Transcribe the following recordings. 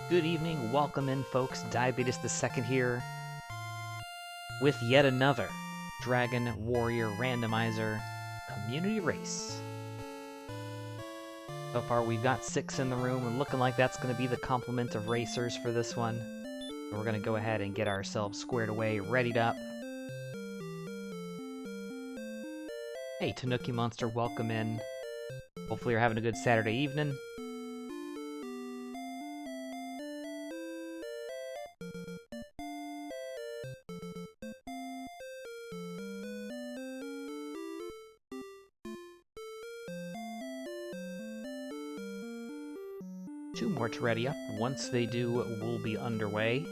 Good evening, welcome in folks, Diabetes the Second here, with yet another Dragon Warrior Randomizer community race. So far we've got 6 in the room, and looking like that's going to be the complement of racers for this one. So we're going to go ahead and get ourselves squared away, readied up. Hey Tanuki Monster, welcome in. Hopefully you're having a good Saturday evening. Two more to ready up. Once they do, we'll be underway.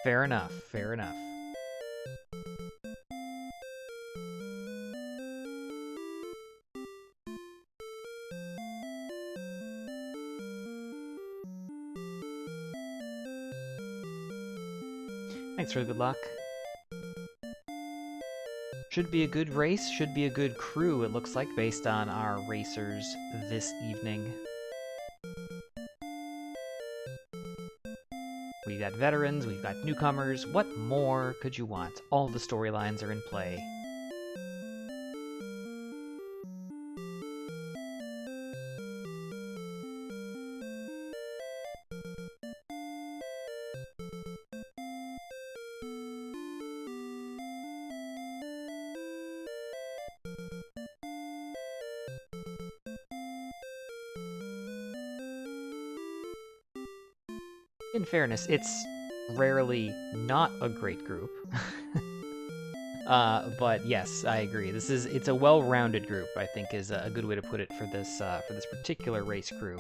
Fair enough, fair enough. Thanks for the good luck. Should be a good race, should be a good crew, it looks like, based on our racers this evening. We've got veterans, we've got newcomers. What more could you want? All the storylines are in play. In fairness, it's rarely not a great group. But yes, I agree. It's a well-rounded group, I think, is a good way to put it for this particular race crew.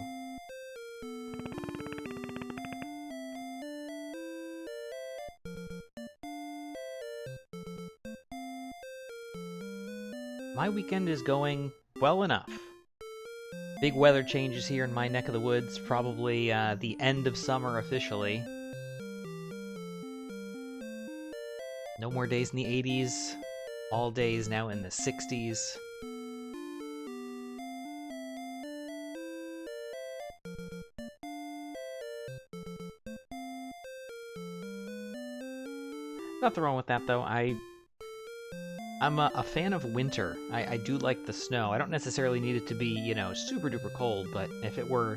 My weekend is going well enough. Big weather changes here in my neck of the woods, probably the end of summer officially. No more days in the 80s, all days now in the 60s. Nothing wrong with that though. I'm a fan of winter. I do like the snow. I don't necessarily need it to be, you know, super duper cold, but if it were,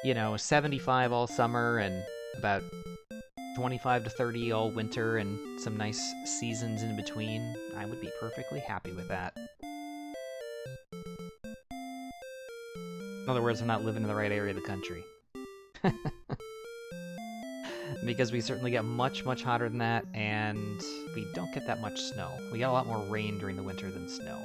you know, 75 all summer and about 25 to 30 all winter and some nice seasons in between, I would be perfectly happy with that. In other words, I'm not living in the right area of the country. Because we certainly get much, much hotter than that, and we don't get that much snow. We get a lot more rain during the winter than snow.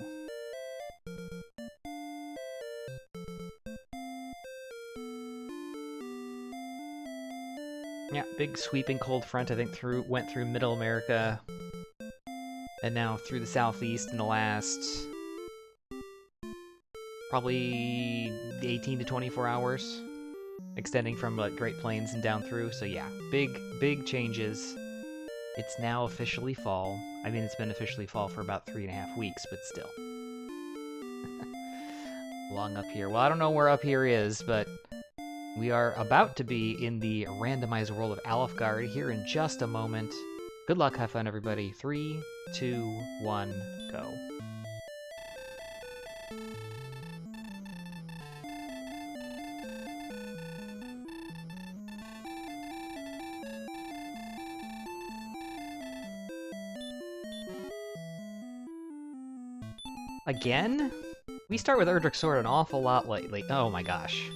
Yeah, big sweeping cold front, I think, went through Middle America, and now through the Southeast in the last probably 18 to 24 hours. Extending from like Great Plains and down through, so yeah, big changes. It's now officially fall. I mean, it's been officially fall for about 3.5 weeks, but still. Long up here. Well, I don't know where up here is, but we are about to be in the randomized world of Alfgard here in just a moment. Good luck, have fun, everybody. 3, 2, 1, go. Again? We start with Erdrick Sword an awful lot lately. Oh my gosh.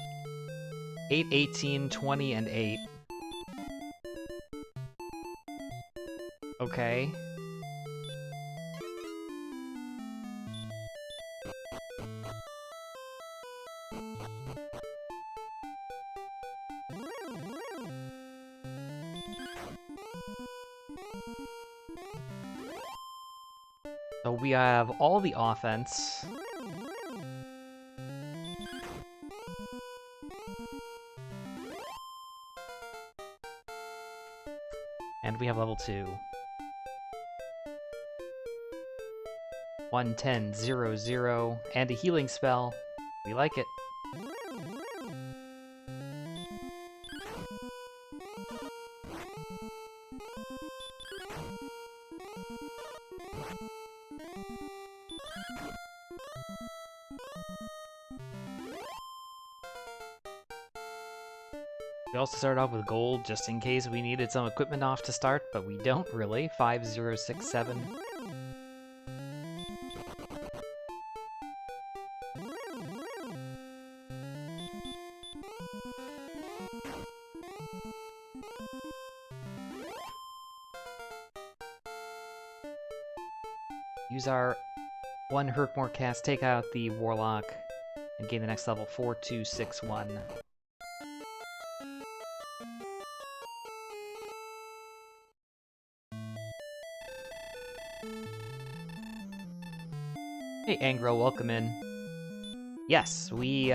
8, 18, 20, and 8. Okay. So we have all the offense. And we have level 2. 11000, and a healing spell. We like it. We also started off with gold just in case we needed some equipment off to start, but we don't really. 5067. Use our 1 Herkmore cast, take out the Warlock, and gain the next level 4261. Hey Angro, welcome in. Yes, we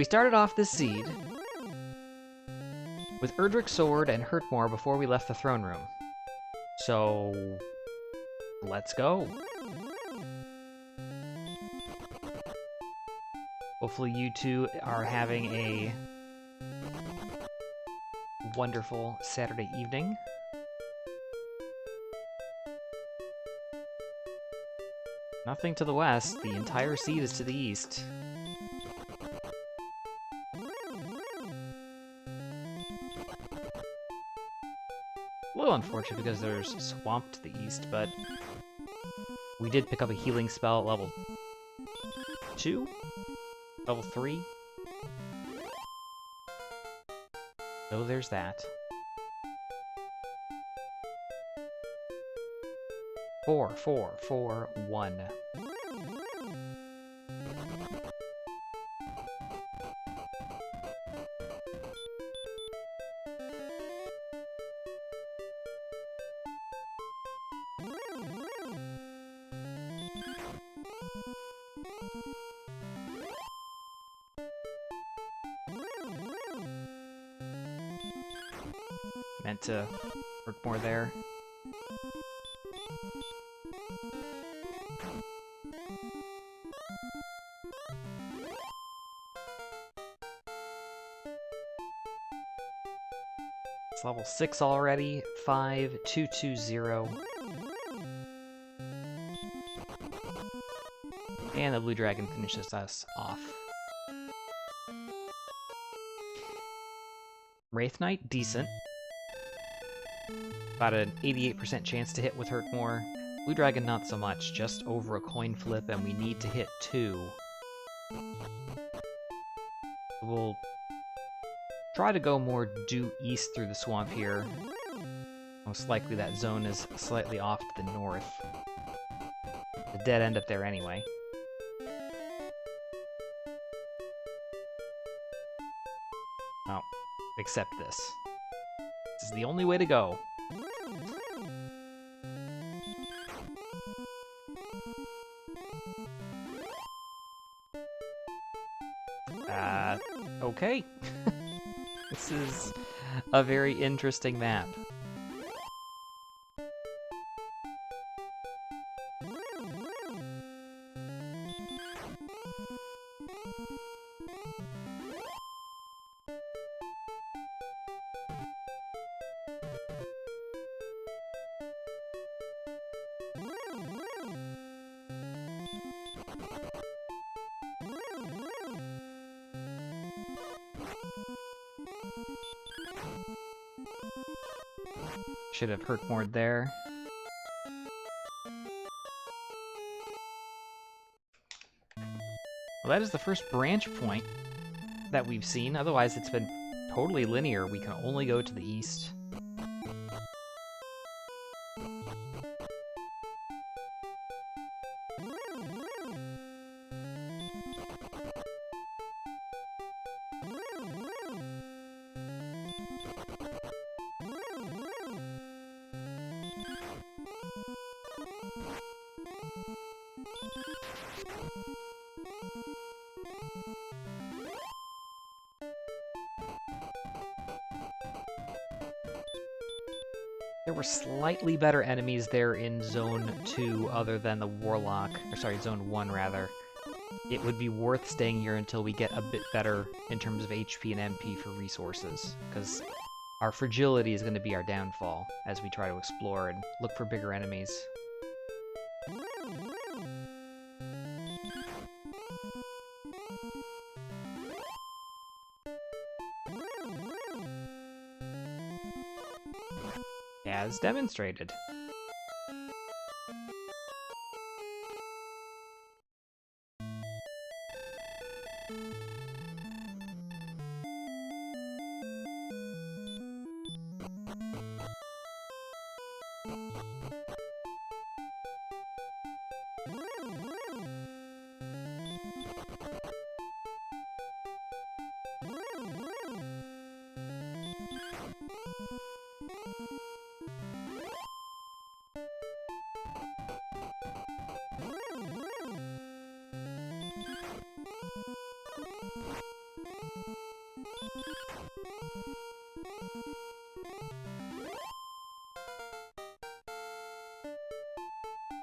started off this seed with Erdrick's Sword and Herkmore before we left the throne room. So, let's go. Hopefully you two are having a wonderful Saturday evening. Nothing to the west, the entire seed is to the east. A little unfortunate because there's swamp to the east, but we did pick up a healing spell at level 2? Level 3? So there's that. 4, 4, 4, 1. Meant to work more there. It's level 6 already. 5220. And the blue dragon finishes us off. Wraith Knight, decent. About an 88% chance to hit with Herkmore. Blue Dragon, not so much. Just over a coin flip, and we need to hit 2. We'll try to go more due east through the swamp here. Most likely that zone is slightly off to the north. The dead end up there anyway. Oh, accept this. This is the only way to go. Okay. This is a very interesting map. Should have Herkmore there. Well, that is the first branch point that we've seen. Otherwise, it's been totally linear. We can only go to the east. There were slightly better enemies there in Zone 2 other than the Warlock, or sorry, Zone 1 rather. It would be worth staying here until we get a bit better in terms of HP and MP for resources, because our fragility is going to be our downfall as we try to explore and look for bigger enemies. As demonstrated.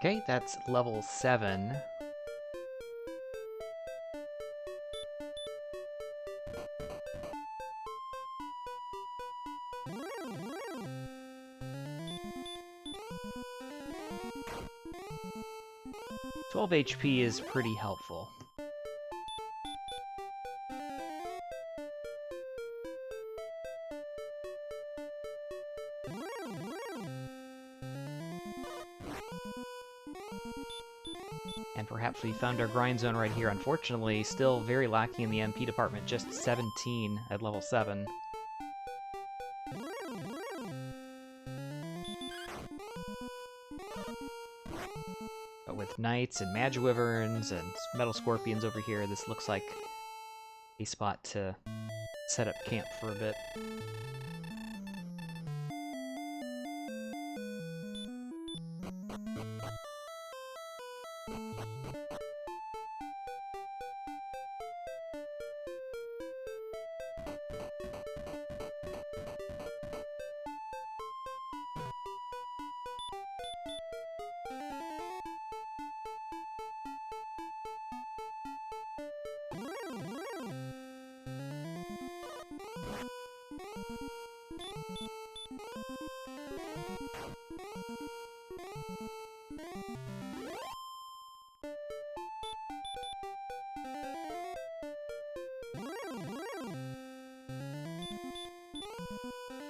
Okay, that's level 7. HP is pretty helpful. And perhaps we found our grind zone right here. Unfortunately, still very lacking in the MP department, just 17 at level 7. But with knights and magiwyverns and metal scorpions over here, this looks like a spot to set up camp for a bit.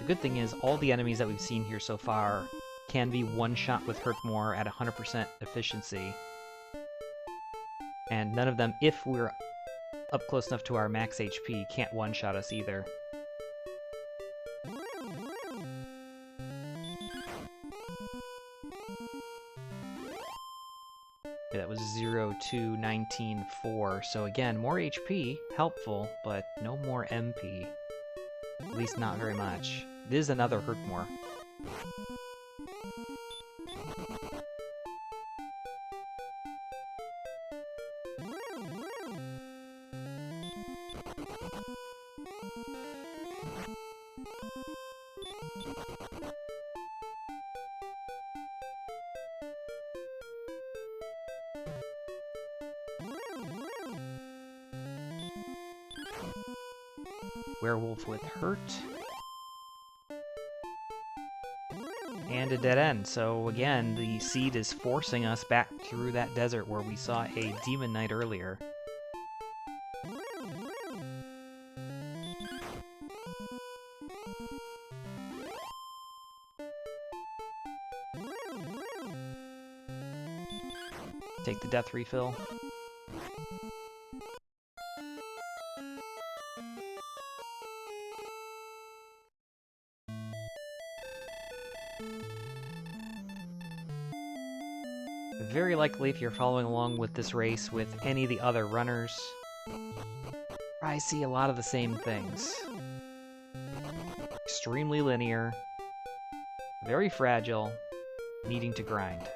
The good thing is, all the enemies that we've seen here so far can be one-shot with Hurt More at 100% efficiency. And none of them, if we're up close enough to our max HP, can't one-shot us either. Okay, that was 0 to 19, 4. So again, more HP, helpful, but no more MP. At least not very much. This is another Hurt More. Werewolf with Hurt. And a dead end. So again, the seed is forcing us back through that desert where we saw a demon knight earlier. Take the death refill. Very likely, if you're following along with this race with any of the other runners, I see a lot of the same things. Extremely linear, very fragile, needing to grind.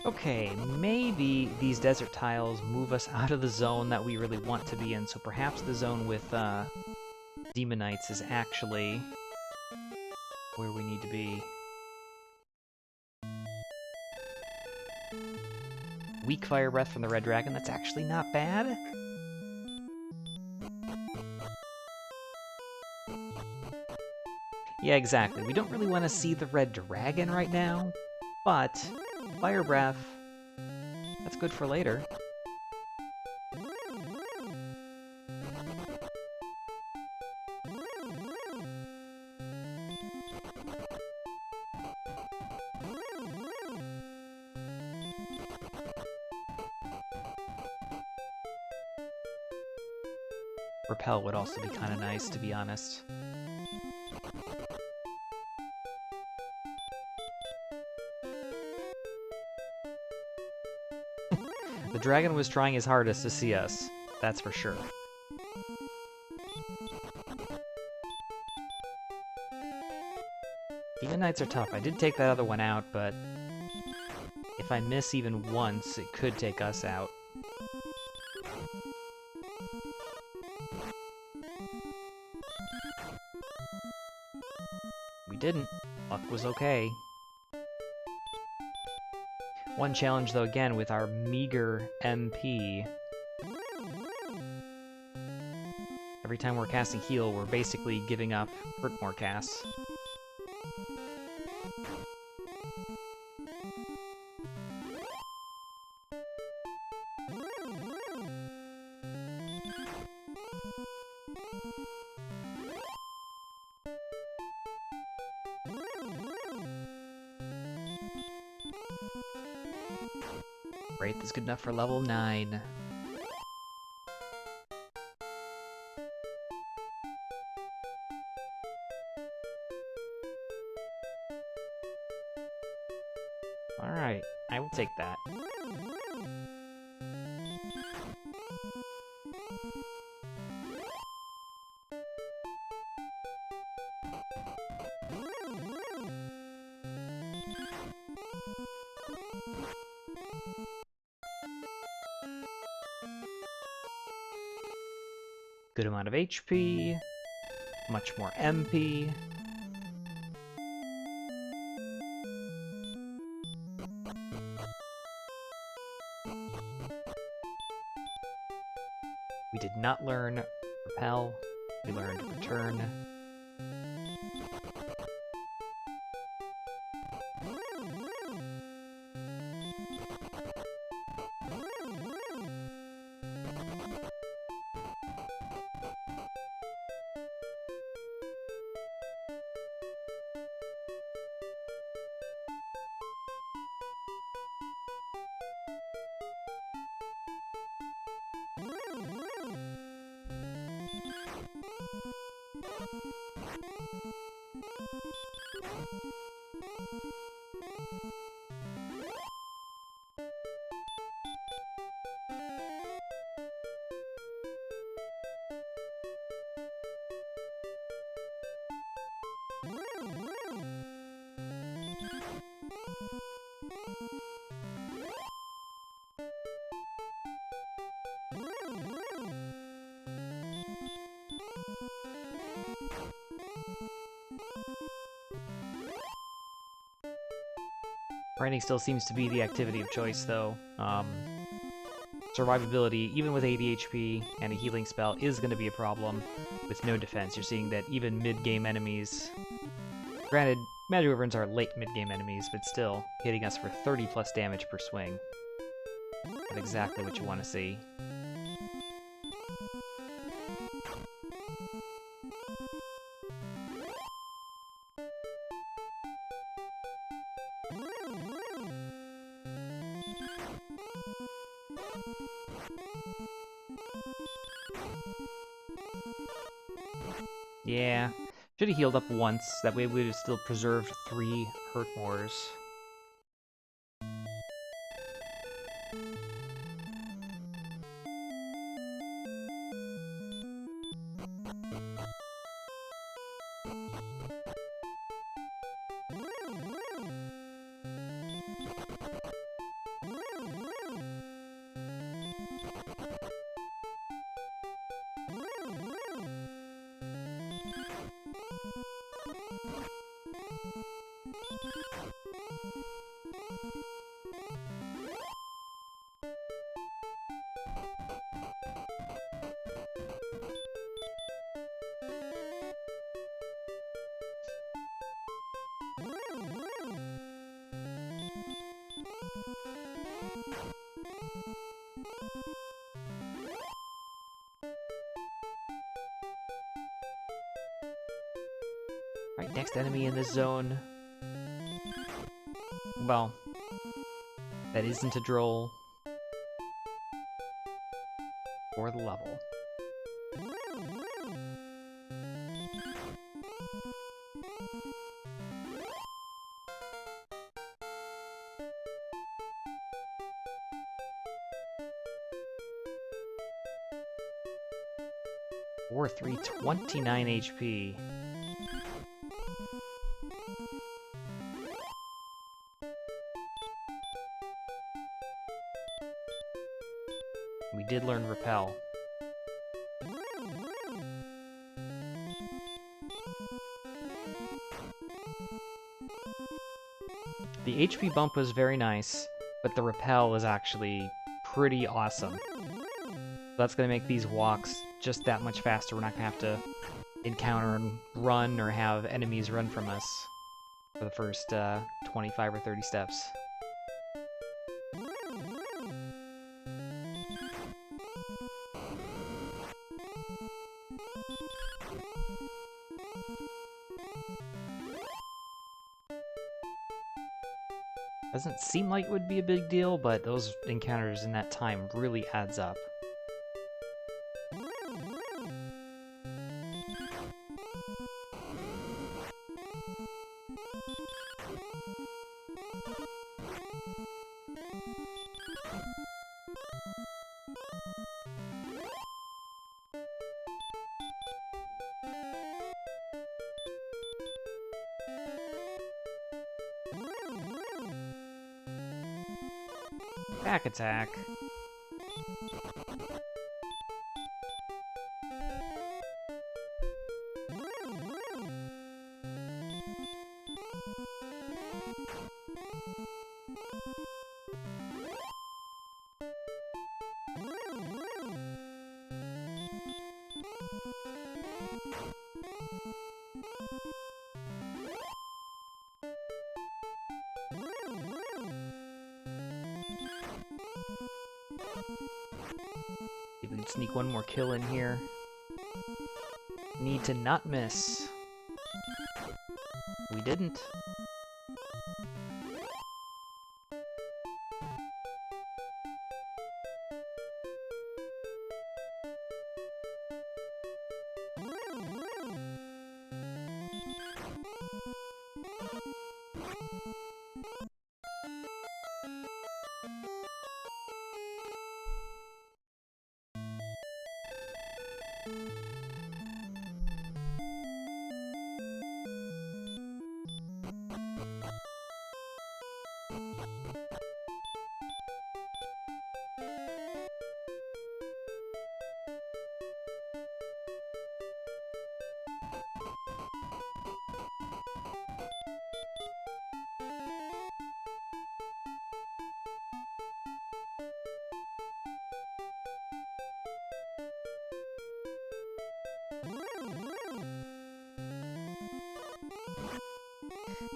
Okay, maybe these desert tiles move us out of the zone that we really want to be in, so perhaps the zone with Demonites is actually where we need to be. Weak fire breath from the red dragon, that's actually not bad. Yeah, exactly. We don't really want to see the red dragon right now, but fire breath, that's good for later. Repel would also be kind of nice, to be honest. The dragon was trying his hardest to see us, that's for sure. Demon Knights are tough. I did take that other one out, but if I miss even once, it could take us out. We didn't. Luck was okay. One challenge, though, again, with our meager MP. Every time we're casting heal, we're basically giving up hurt more casts. Wraith is good enough for level 9. Alright, I will take that. Good amount of HP, much more MP. We did not learn Repel, we learned Return. Grinding still seems to be the activity of choice, though. Survivability, even with 80 HP and a healing spell, is going to be a problem with no defense. You're seeing that even mid-game enemies... Granted, Magic Wyverns are late mid-game enemies, but still, hitting us for 30 plus damage per swing. Not exactly what you want to see. Yeah. Should have healed up once. That way we would have still preserved 3 hurt mores. Right, next enemy in this zone. Well, that isn't a droll. Or the level. Or 329 HP. We did learn Repel. The HP bump was very nice, but the Repel is actually pretty awesome. That's going to make these walks just that much faster. We're not going to have to encounter and run or have enemies run from us for the first 25 or 30 steps. Doesn't seem like it would be a big deal, but those encounters in that time really adds up. Back attack. See if we can sneak one more kill in here. Need to not miss. We didn't.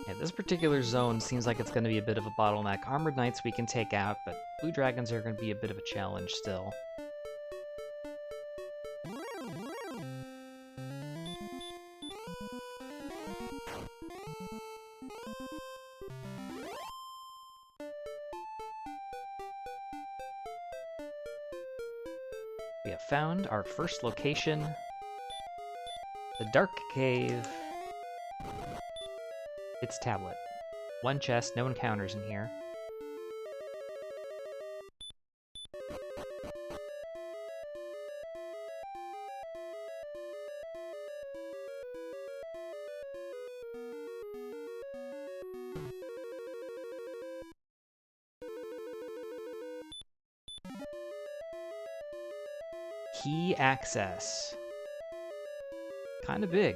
Yeah, this particular zone seems like it's going to be a bit of a bottleneck. Armored Knights we can take out, but Blue Dragons are going to be a bit of a challenge still. We have found our first location. The Dark Cave. It's tablet. One chest, no encounters in here. Key access. Kind of big.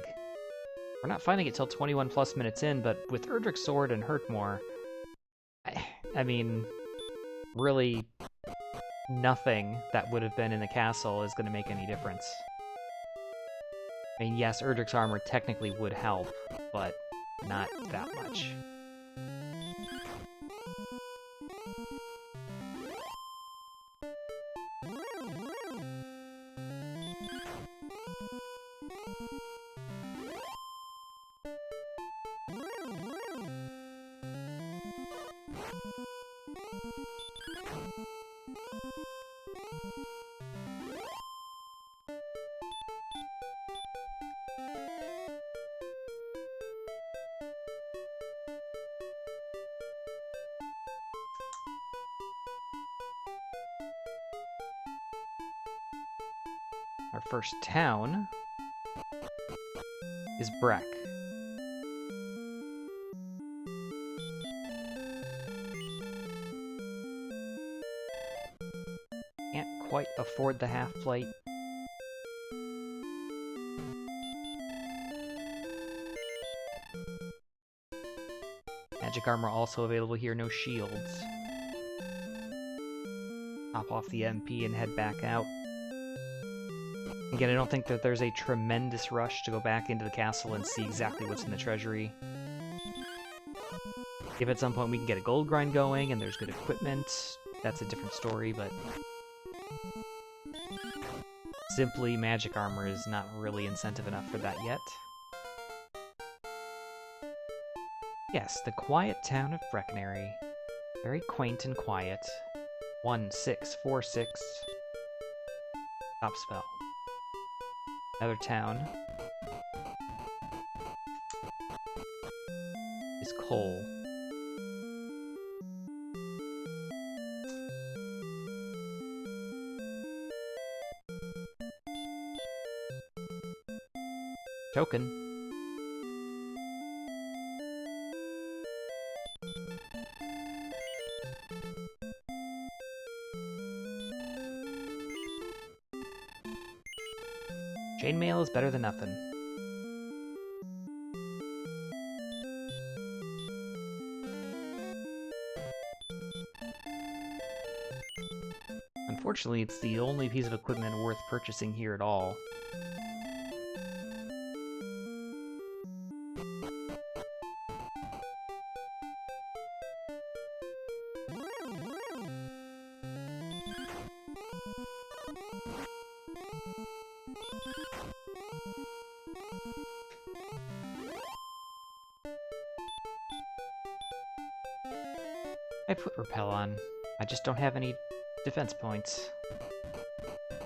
We're not finding it till 21 plus minutes in, but with Erdrick's Sword and Hurtmore, I mean, really nothing that would have been in the castle is going to make any difference. I mean, yes, Erdrick's armor technically would help, but not that much. Our first town is Breck. Can't quite afford the half-plate. Magic armor also available here, no shields. Hop off the MP and head back out. Again, I don't think that there's a tremendous rush to go back into the castle and see exactly what's in the treasury. If at some point we can get a gold grind going and there's good equipment, that's a different story, but simply magic armor is not really incentive enough for that yet. Yes, the quiet town of Breckenary. Very quaint and quiet. 1646. Top spell. Another town is Cole. Token. Chainmail is better than nothing. Unfortunately, it's the only piece of equipment worth purchasing here at all. I put Repel on. I just don't have any defense points.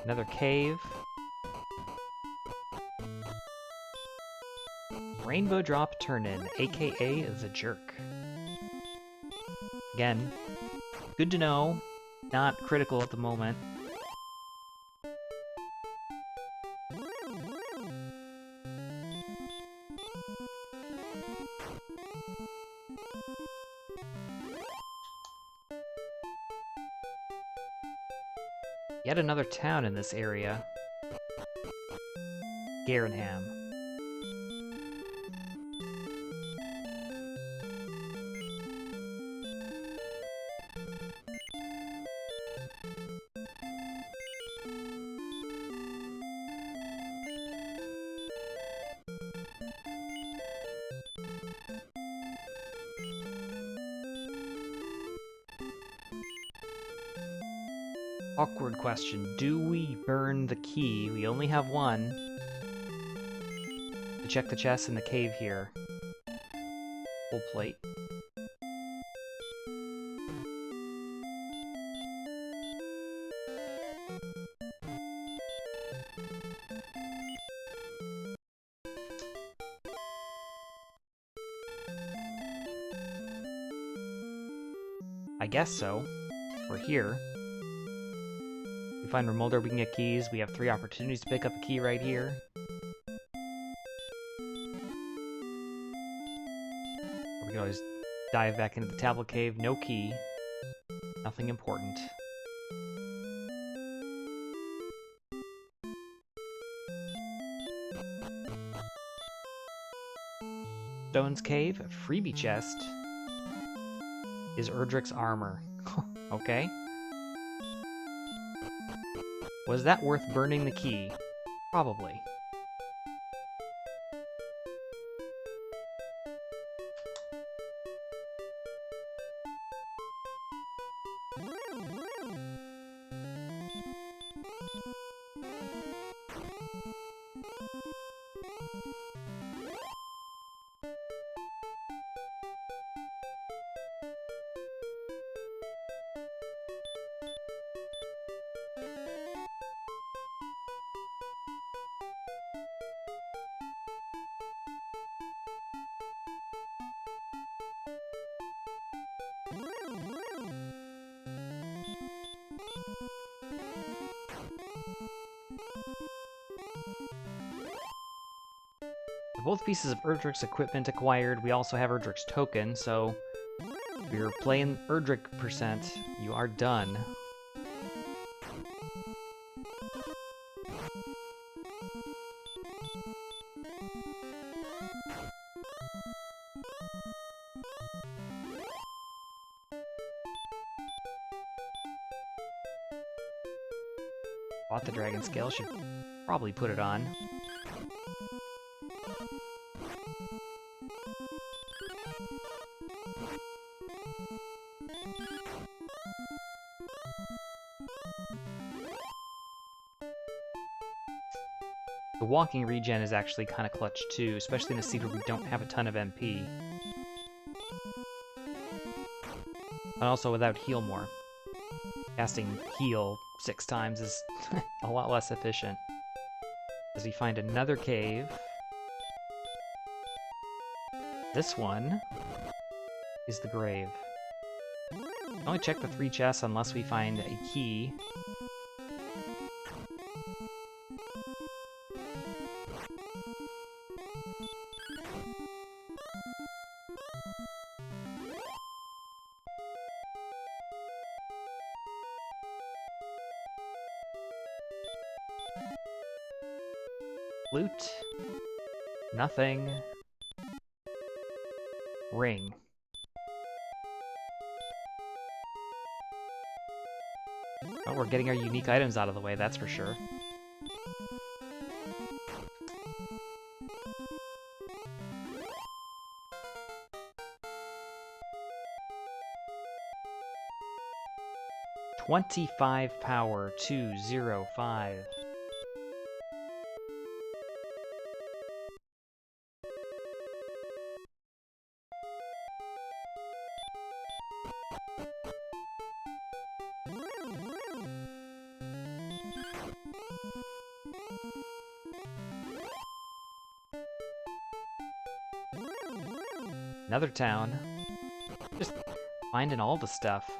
Another cave. Rainbow Drop Turn-In, aka the Jerk. Again, good to know. Not critical at the moment. Yet another town in this area. Garenham. Awkward question. Do we burn the key? We only have one. To check the chest in the cave here. Full plate. I guess so. We're here. We find Remolder, we can get keys. We have 3 opportunities to pick up a key right here. We can always dive back into the tablet cave. No key. Nothing important. Stone's Cave, freebie chest, is Erdrick's armor. Okay. Was that worth burning the key? Probably. Both pieces of Erdrick's equipment acquired. We also have Erdrick's token, so if you're playing Erdrick percent, you are done. Bought the dragon scale, should probably put it on. The walking regen is actually kind of clutch too, especially in a seed where we don't have a ton of MP. And also without heal more. Casting heal 6 times is a lot less efficient. As we find another cave. This one is the grave. We only check the 3 chests unless we find a key. Loot. Nothing. Ring. Well, we're getting our unique items out of the way, that's for sure. $25 power, 205. Another town. Just finding all the stuff.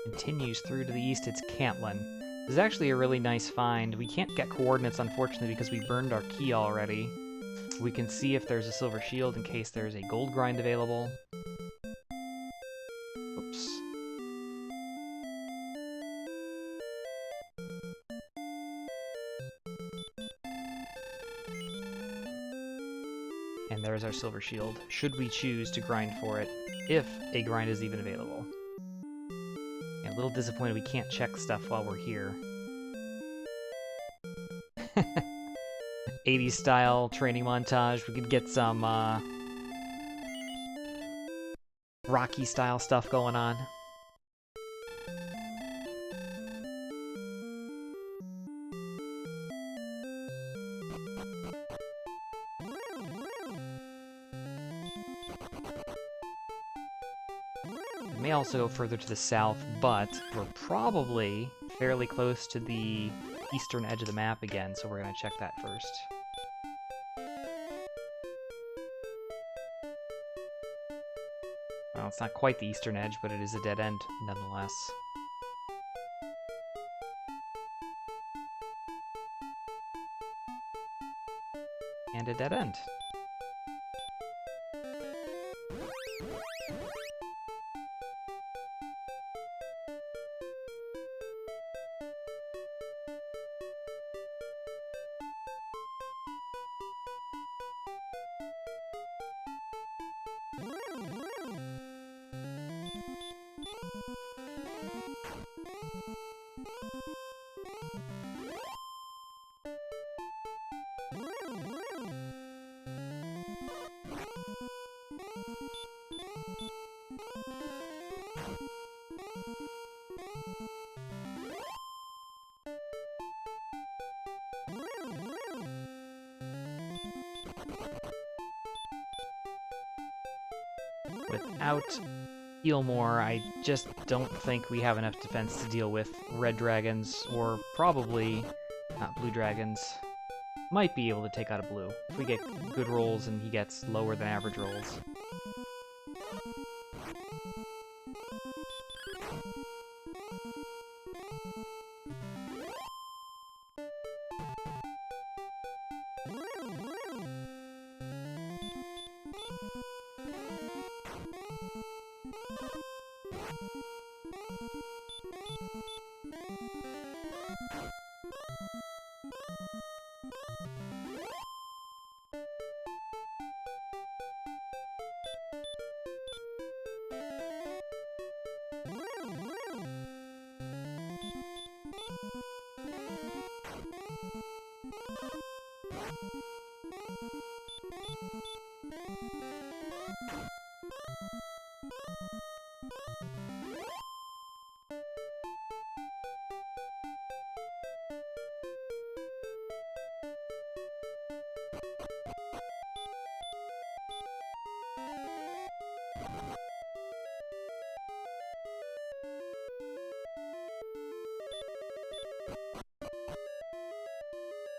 Continues through to the east, it's Cantlin. This is actually a really nice find. We can't get coordinates, unfortunately, because we burned our key already. We can see if there's a silver shield in case there's a gold grind available. Oops. And there's our silver shield, should we choose to grind for it, if a grind is even available. Yeah, a little disappointed we can't check stuff while we're here. 80s style training montage, we could get some Rocky style stuff going on. May also go further to the south, but we're probably fairly close to the eastern edge of the map again, so we're going to check that first. Well, it's not quite the eastern edge, but it is a dead end, nonetheless. And a dead end. Without Healmore, I just don't think we have enough defense to deal with red dragons, or probably not blue dragons. Might be able to take out a blue if we get good rolls and he gets lower than average rolls.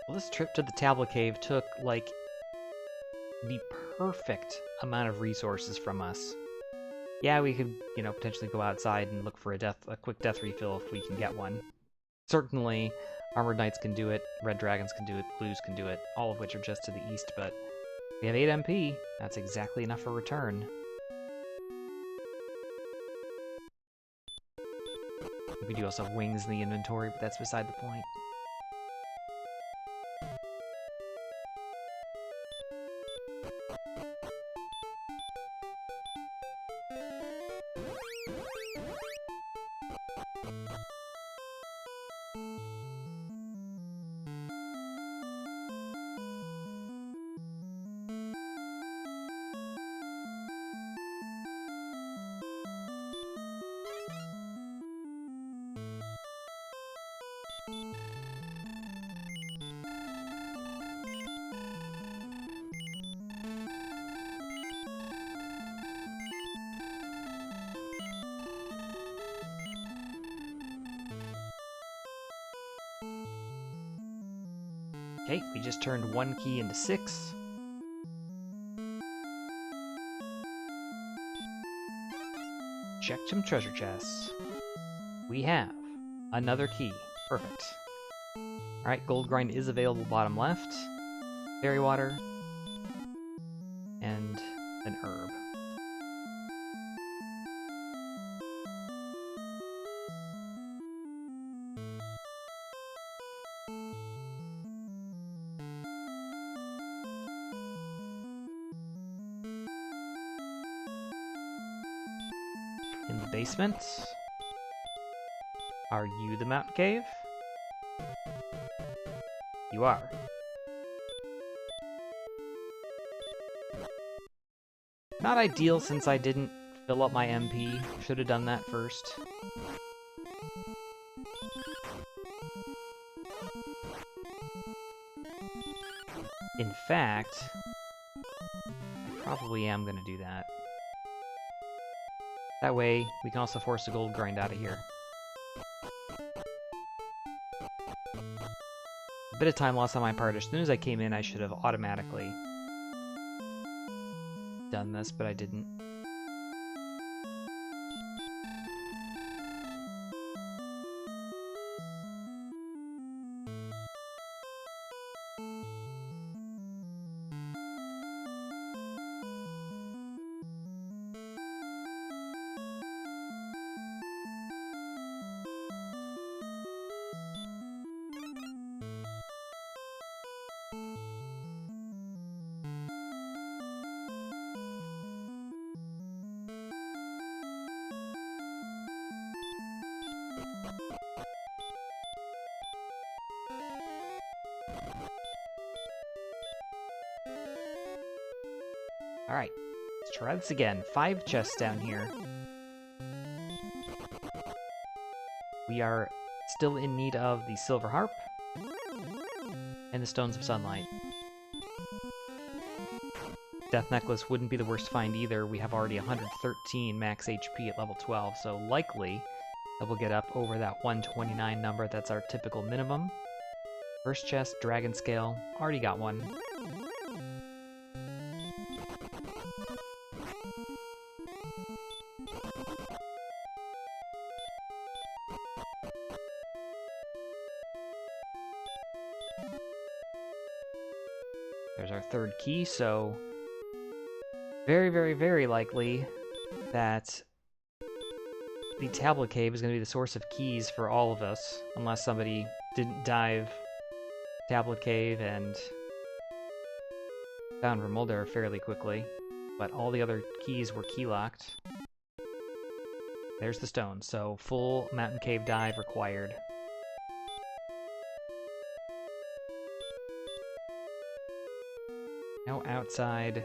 Well, this trip to the Tablet Cave took, like, the perfect amount of resources from us. Yeah, we could, you know, potentially go outside and look for a quick death refill if we can get one. Certainly, Armored Knights can do it, Red Dragons can do it, Blues can do it, all of which are just to the east, but we have 8 MP. That's exactly enough for return. We do also have wings in the inventory, but that's beside the point. Okay, we just turned 1 key into 6. Checked some treasure chests. We have another key. Perfect. Alright, gold grind is available bottom left. Fairy water. And an herb. In the basement. Are you the mountain cave? You are. Not ideal since I didn't fill up my MP. Should have done that first. In fact, I probably am going to do that. That way, we can also force a gold grind out of here. A bit of time lost on my part. As soon as I came in, I should have automatically done this, but I didn't. Alright, let's try this again. 5 chests down here. We are still in need of the Silver Harp and the Stones of Sunlight. Death Necklace wouldn't be the worst find either. We have already 113 max HP at level 12, so likely that we'll get up over that 129 number. That's our typical minimum. First chest, Dragon Scale. Already got one. There's our third key, so very, very, very likely that the Tablet Cave is going to be the source of keys for all of us, unless somebody didn't dive Tablet Cave and found Remolder fairly quickly, but all the other keys were key-locked. There's the stone, so full Mountain Cave dive required. Now outside.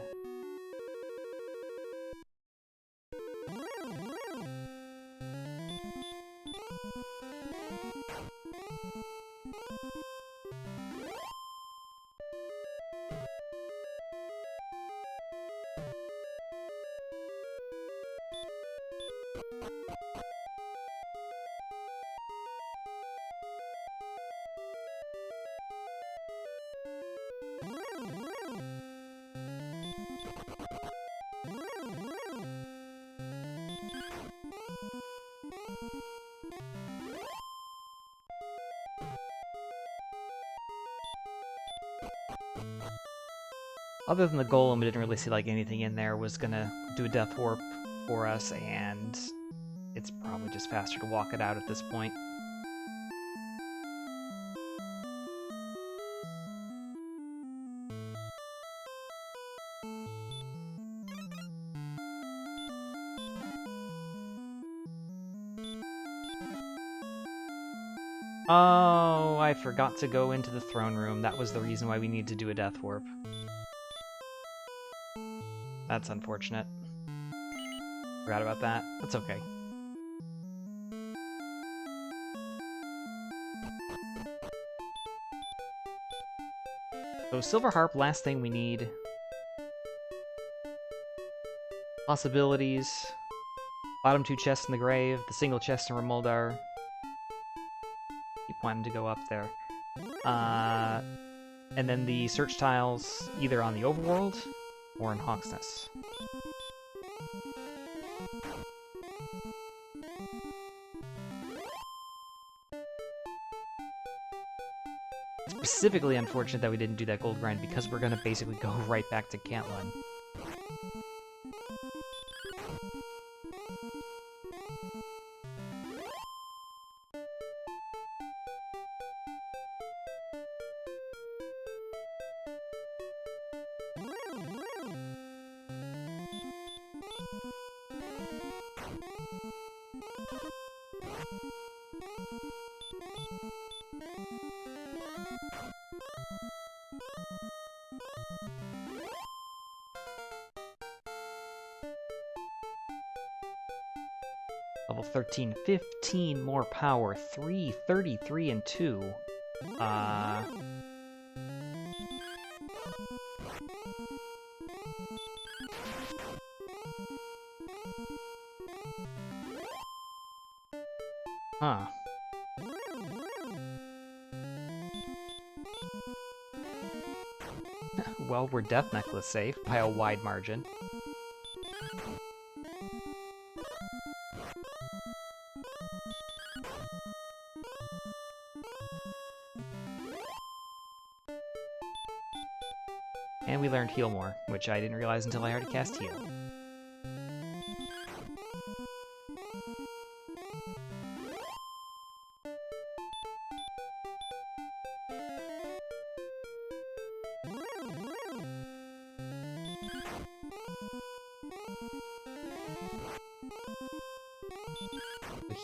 Other than the golem, we didn't really see like anything in there was gonna do a death warp for us, and it's probably just faster to walk it out at this point. Oh, I forgot to go into the throne room. That was the reason why we need to do a death warp. That's unfortunate. Forgot about that. That's okay. So Silver Harp, last thing we need. Possibilities. Bottom 2 chests in the grave, the single chest in Remoldar. Keep wanting to go up there. And then the search tiles either on the overworld or in Hawksness. Specifically unfortunate that we didn't do that gold grind because we're gonna basically go right back to Cantlin. Level 13, 15 more power, 3, 33, and 2. Huh. Well, we're Death Necklace safe by a wide margin. And we learned Heal More, which I didn't realize until I already cast Heal.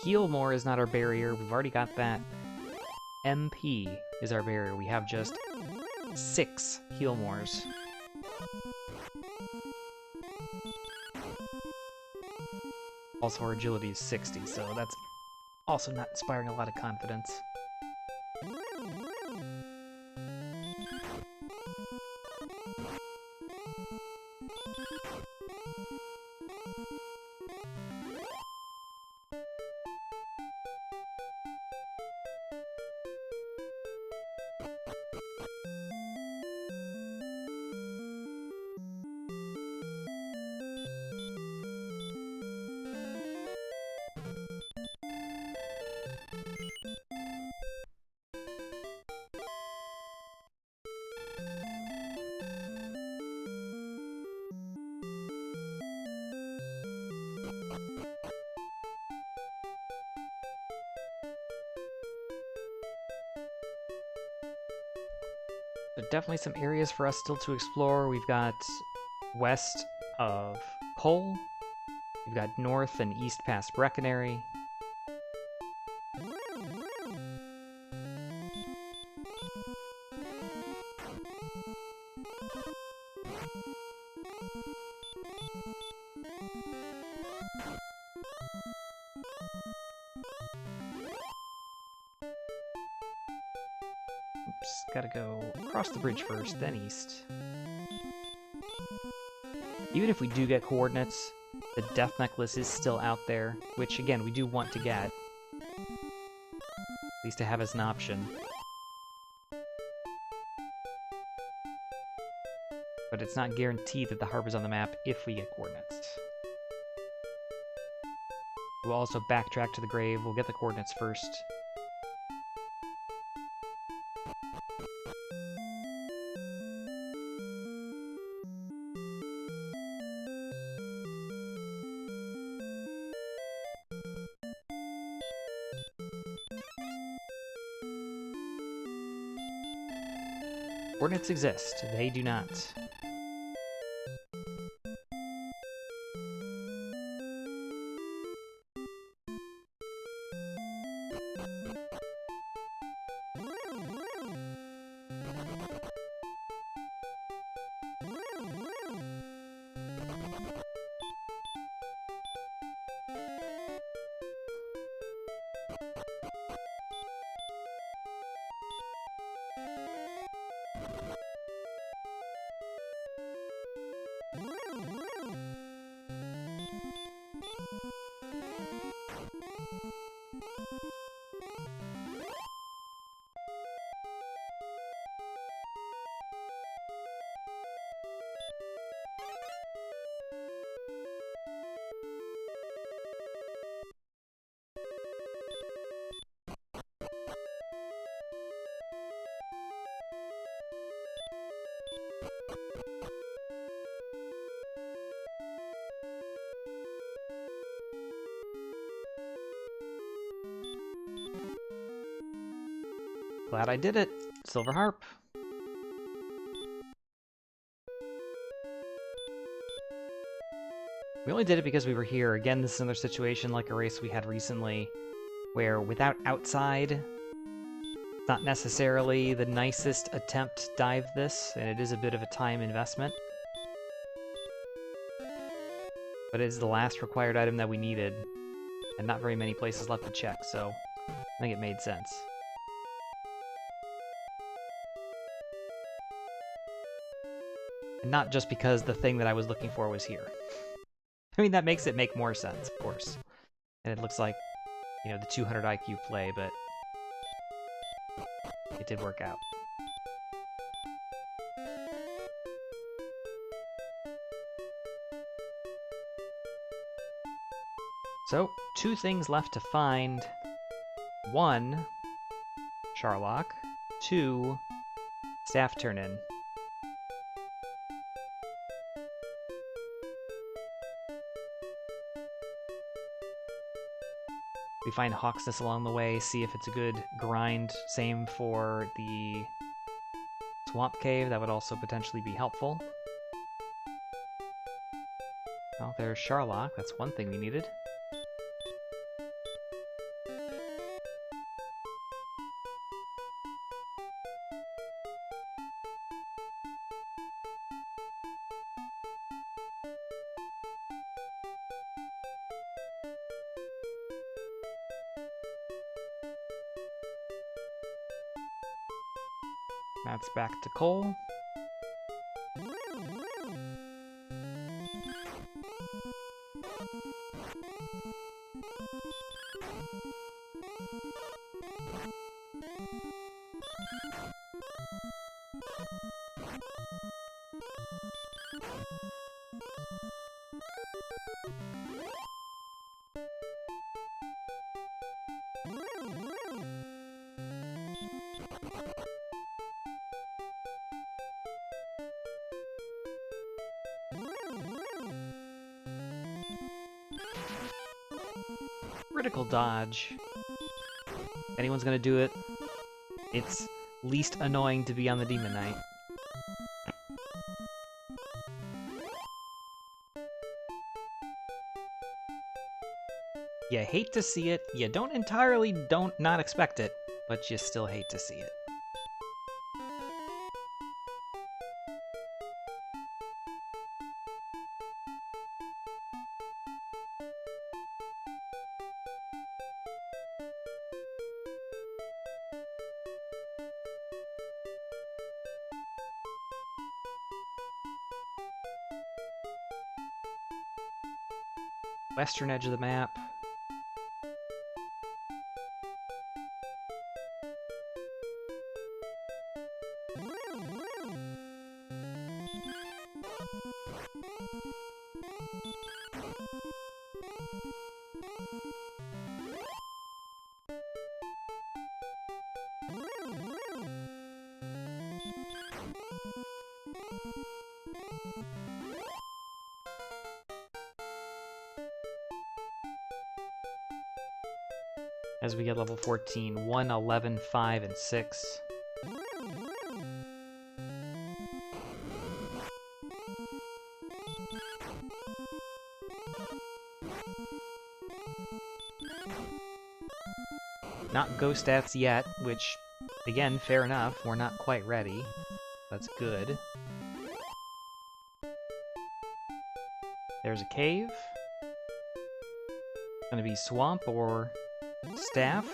Heal More is not our barrier, we've already got that. MP is our barrier, we have just 6 Heal Mores. Also, our agility is 60, so that's also not inspiring a lot of confidence. But definitely some areas for us still to explore. We've got west of Cole. We've got north and east past Breckenary. Oops, gotta go across the bridge first, then east. Even if we do get coordinates, the Death Necklace is still out there, which, again, we do want to get. At least to have as an option. But it's not guaranteed that the harbor's on the map if we get coordinates. We'll also backtrack to the grave. We'll get the coordinates first. Coordinates exist. They do not. Glad I did it. Silver Harp. We only did it because we were here. Again, this is another situation like a race we had recently, where without outside, it's not necessarily the nicest attempt to dive this, and it is a bit of a time investment. But it is the last required item that we needed, and not very many places left to check, so I think it made sense. And not just because the thing that I was looking for was here. I mean, that makes it make more sense, of course. And it looks like, you know, the 200 IQ play, but it did work out. So, 2 things left to find. 1, Charlock. 2, Staff Turn-In. We find Hawksness along the way, see if it's a good grind. Same for the Swamp Cave, that would also potentially be helpful. Well, there's Charlock, that's one thing we needed. That's back to Cole. Critical dodge. If anyone's gonna do it, it's least annoying to be on the Demon Knight. You hate to see it, you don't not expect it, but you still hate to see it. Western edge of the map. As we get level 14, 1, 11, 5, and 6. Not ghost stats yet, which, again, fair enough, we're not quite ready. That's good. There's a cave. Gonna be swamp or staff.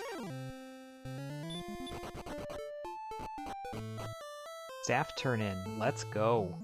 Staff turn in. Let's go.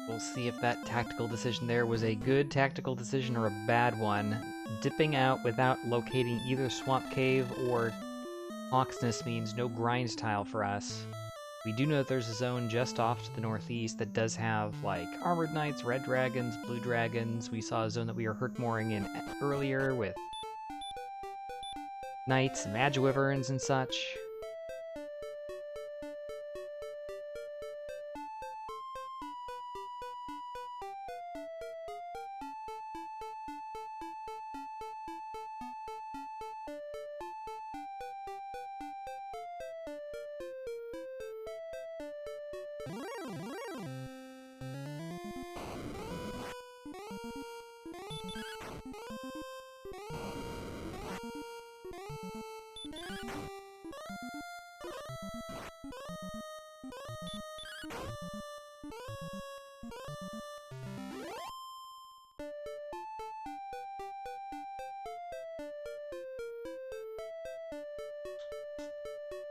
We'll see if that tactical decision there was a good tactical decision or a bad one. Dipping out without locating either Swamp Cave or Hawksness means no grind tile for us. We do know that there's a zone just off to the northeast that does have, like, Armored Knights, Red Dragons, Blue Dragons. We saw a zone that we were hurt-mooring in earlier with Knights and Magiwyverns and such.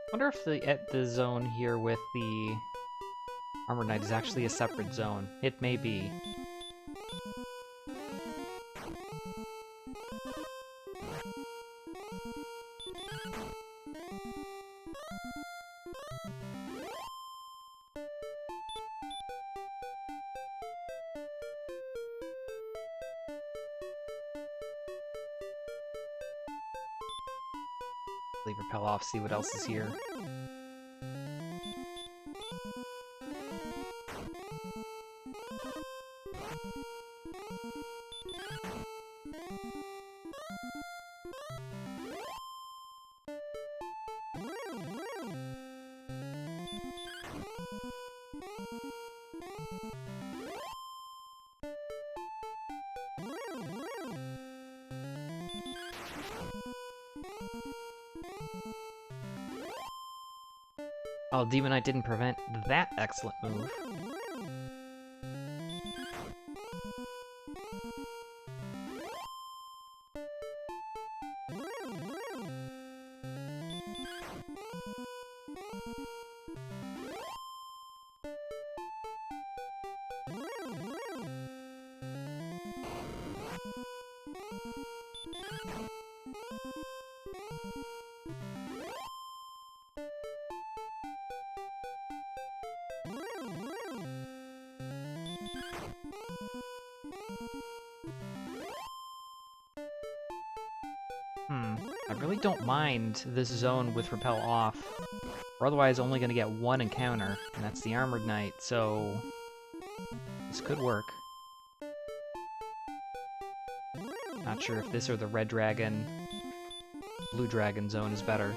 I wonder if the zone here with the Armored Knight is actually a separate zone. It may be. Repel off, see what else is here. Oh, Demon Knight didn't prevent that excellent move. I really don't mind this zone with Repel off. We're otherwise only going to get one encounter, and that's the Armored Knight, so this could work. Not sure if this or the Red Dragon, Blue Dragon zone is better.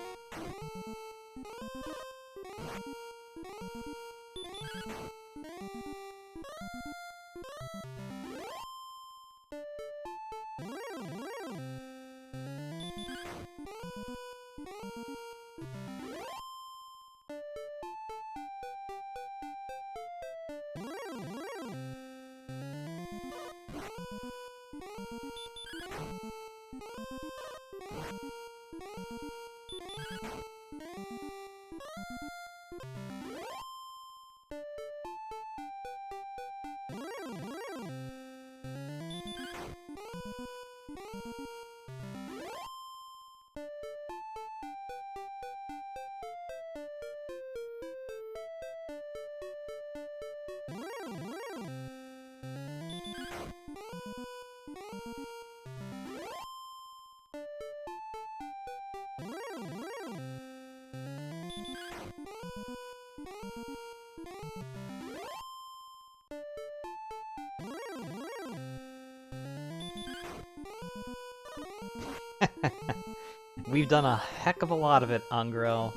We've done a heck of a lot of it, Angrel.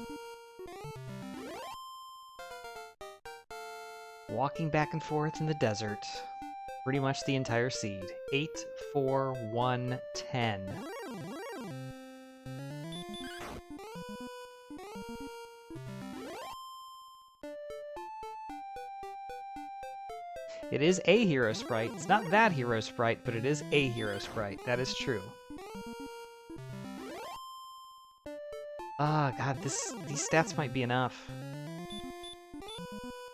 Walking back and forth in the desert. Pretty much the entire seed. 8, 4, 1, 10. It is a hero sprite. It's not that hero sprite, but it is a hero sprite. That is true. Ah, God, these stats might be enough.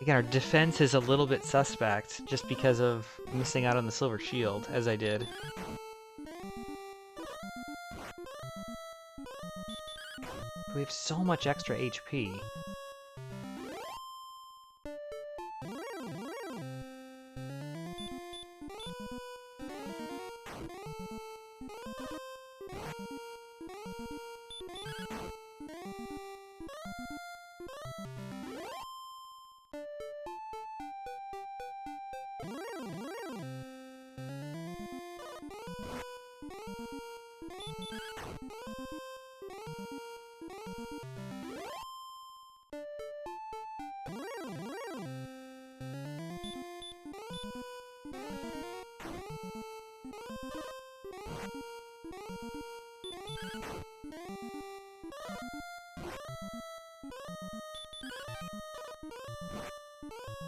Again, our defense is a little bit suspect, just because of missing out on the Silver Shield, as I did. We have so much extra HP.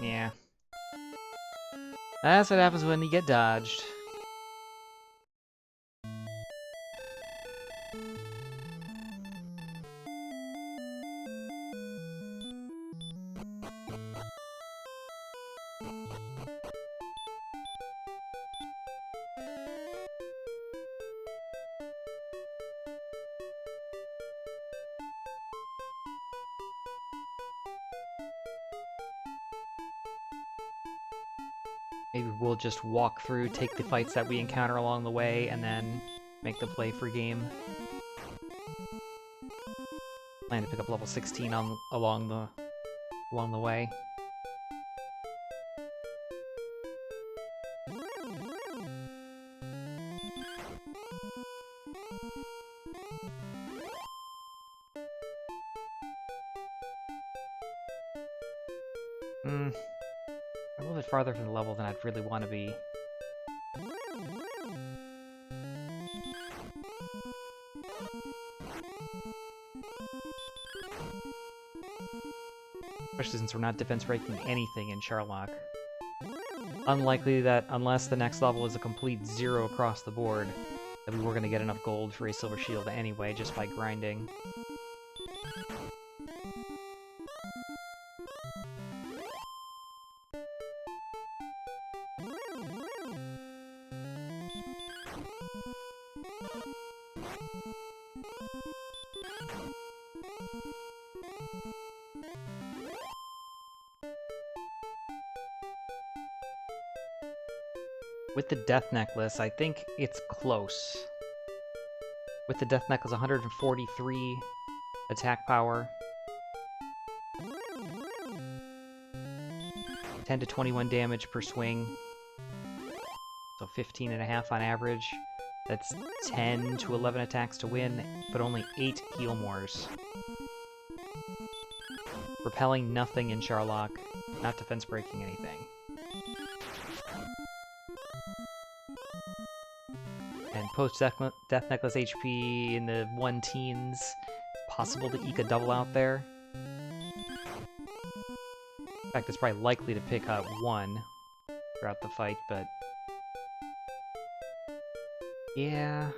Yeah. That's what happens when you get dodged. Maybe we'll just walk through, take the fights that we encounter along the way, and then make the play for game. Plan to pick up level 16 along the way. A little bit farther from the level than I'd really want to be. Especially since we're not defense breaking anything in Charlock. Unlikely that, unless the next level is a complete 0 across the board, that we were going to get enough gold for a silver shield anyway, just by grinding. With the Death Necklace, I think it's close. With the Death Necklace, 143 attack power. 10 to 21 damage per swing. So 15.5 on average. That's 10 to 11 attacks to win, but only 8 heal mores. Repelling nothing in Charlock, not defense breaking anything. And post-Death Necklace HP in the 1-teens. It's possible to eke a double out there. In fact, it's probably likely to pick up 1 throughout the fight, but... yeah...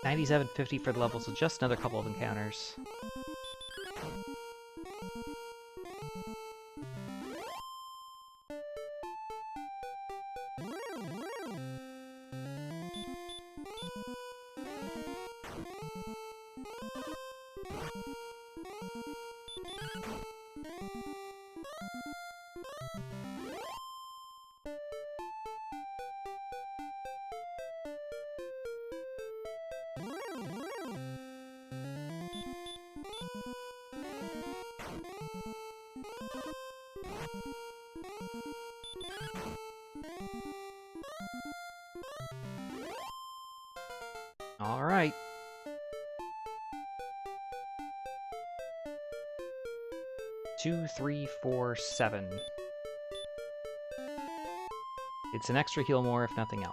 $97.50 for the level, so just another couple of encounters. All right. Two, 3, 4, 7. It's an extra heal more, if nothing else.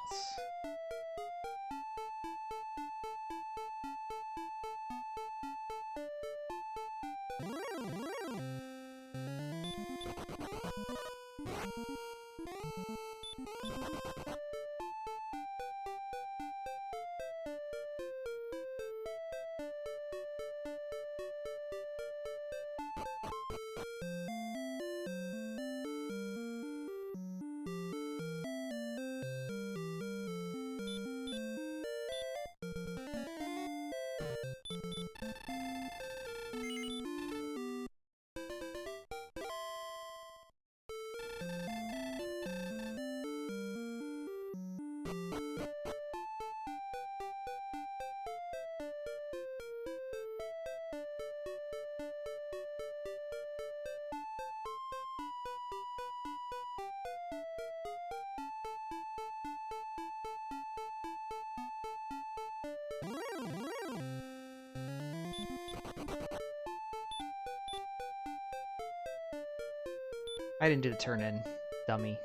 I didn't do the turn in, dummy.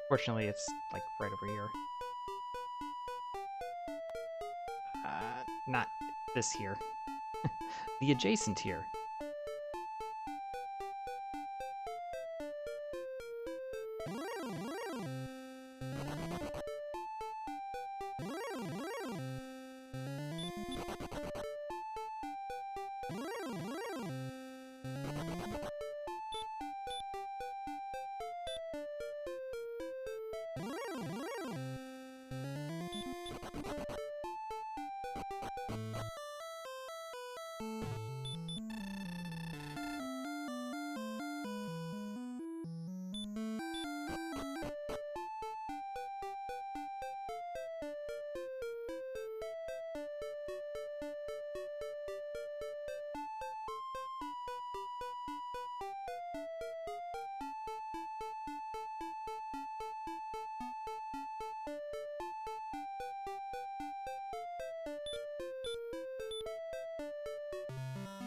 Fortunately, it's like right over here. Not this here. The adjacent here.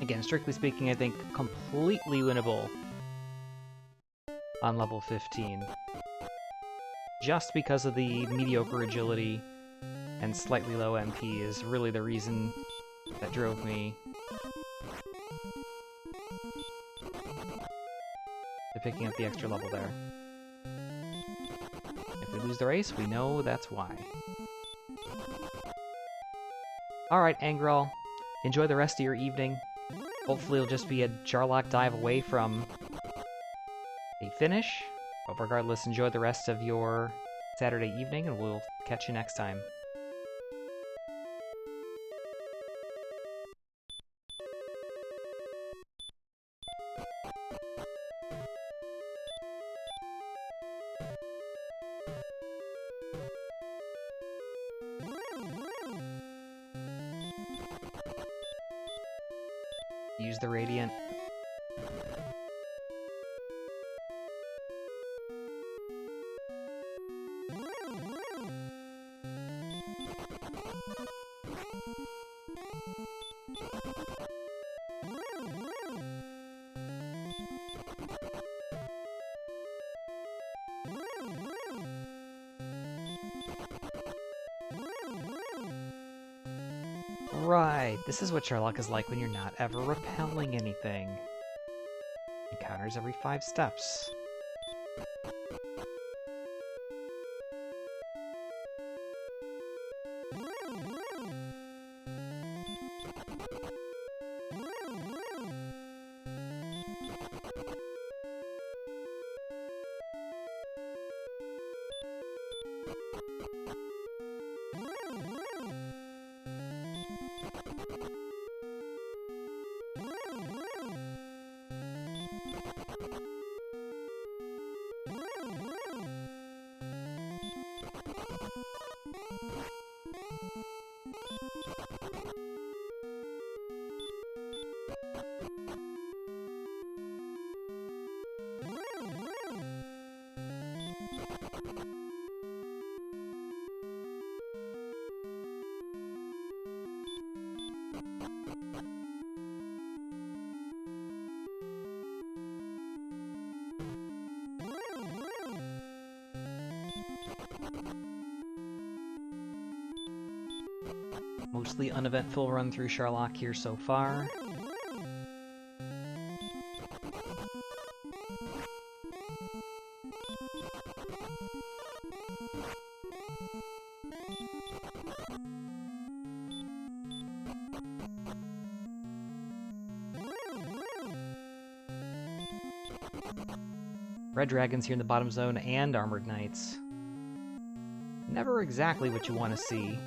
Again, strictly speaking, I think completely winnable on level 15. Just because of the mediocre agility and slightly low MP is really the reason that drove me to picking up the extra level there. If we lose the race, we know that's why. Alright, Angral, enjoy the rest of your evening. Hopefully it'll just be a Jarlock dive away from a finish. But regardless, enjoy the rest of your Saturday evening, and we'll catch you next time. Use the Radiant. Right, this is what Sherlock is like when you're not ever repelling anything. Encounters every 5 steps. Mostly uneventful run through Sherlock here so far. Red Dragons here in the bottom zone and Armored Knights. Never exactly what you want to see.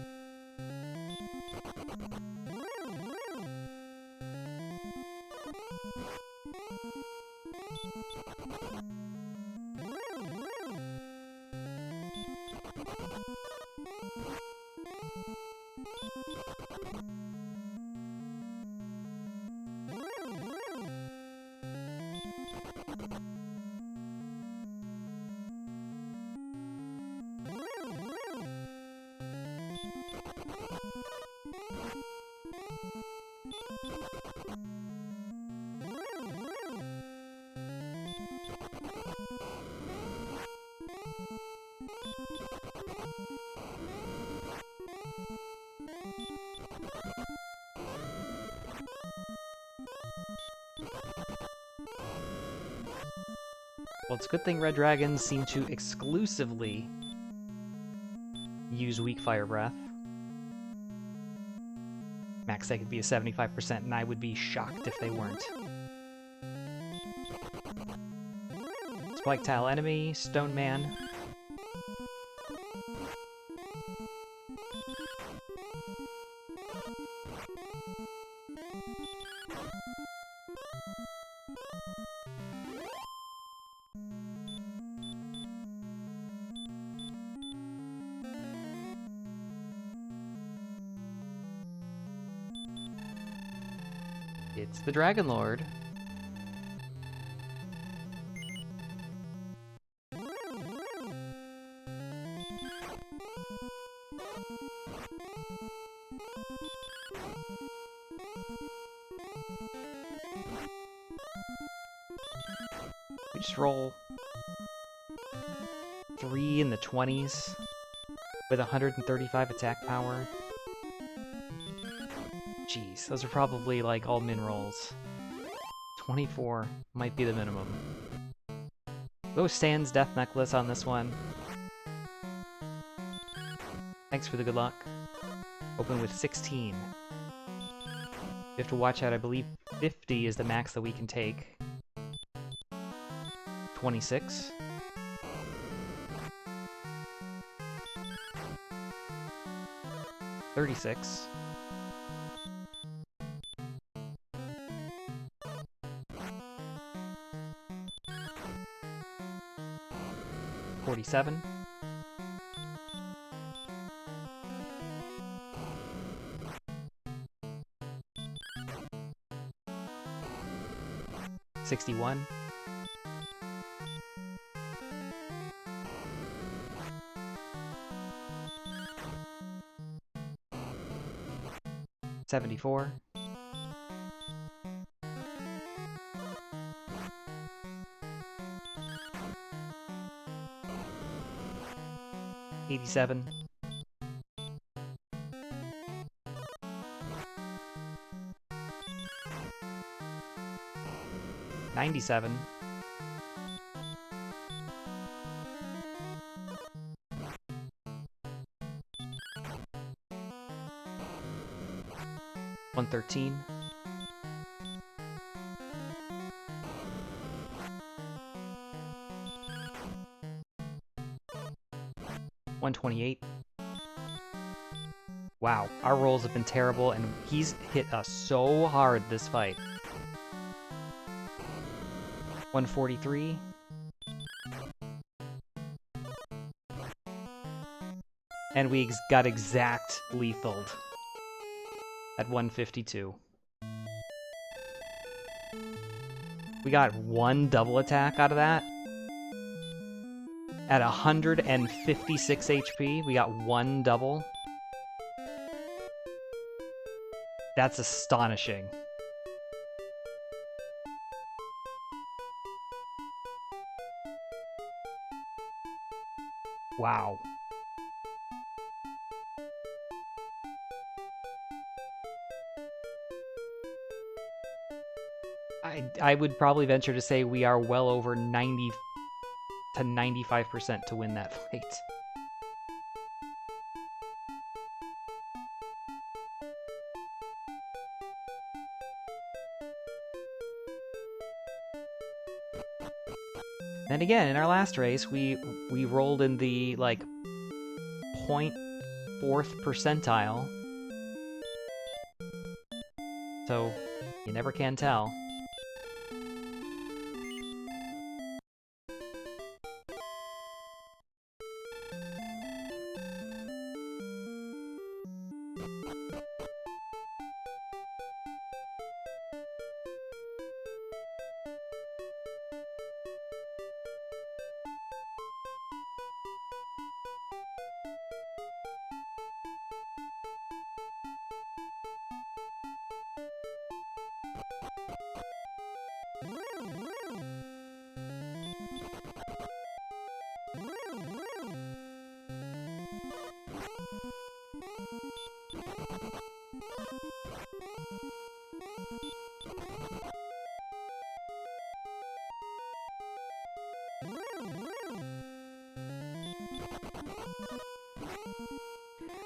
Well, it's a good thing red dragons seem to exclusively use weak fire breath. Max they could be a 75%, and I would be shocked if they weren't. Spike tile enemy, stone man. It's the Dragon Lord. We just roll 3 in the 20s with 135 attack power. Jeez, those are probably like all min rolls. 24 might be the minimum. Go Sans Death Necklace on this one. Thanks for the good luck. Open with 16. You have to watch out, I believe 50 is the max that we can take. 26. 36. 47. 61. 74. 87. 97. 113. 128. Wow, our rolls have been terrible, and he's hit us so hard this fight. 143. And we got exact lethaled at 152. We got one double attack out of that. At 156 HP, we got one double. That's astonishing. Wow. I would probably venture to say we are well over 90 to 95% to win that fight. And again, in our last race, we rolled in the, like, 0.4th percentile. So, you never can tell.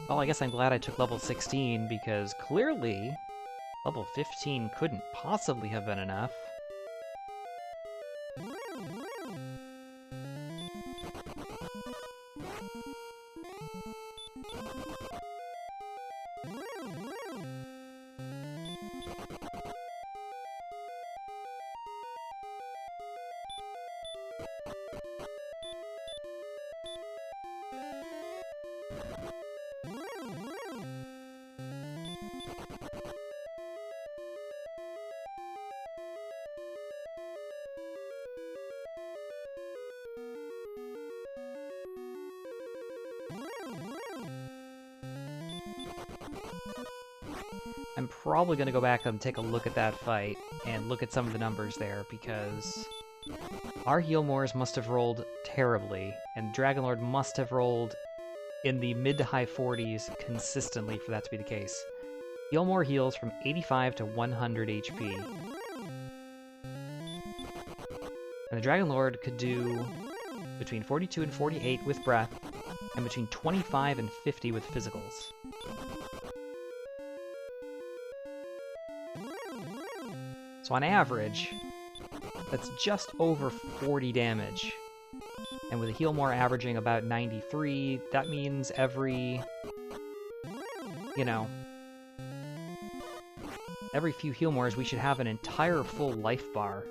Well, I guess I'm glad I took level 16, because clearly level 15 couldn't possibly have been enough. I'm probably going to go back and take a look at that fight and look at some of the numbers there, because our Healmores must have rolled terribly, and Dragonlord must have rolled in the mid to high 40s consistently for that to be the case. Healmore heals from 85 to 100 HP. And the Dragonlord could do between 42 and 48 with breath, and between 25 and 50 with physicals. So on average, that's just over 40 damage. And with a Healmore averaging about 93, that means every, every few Healmores we should have an entire full life bar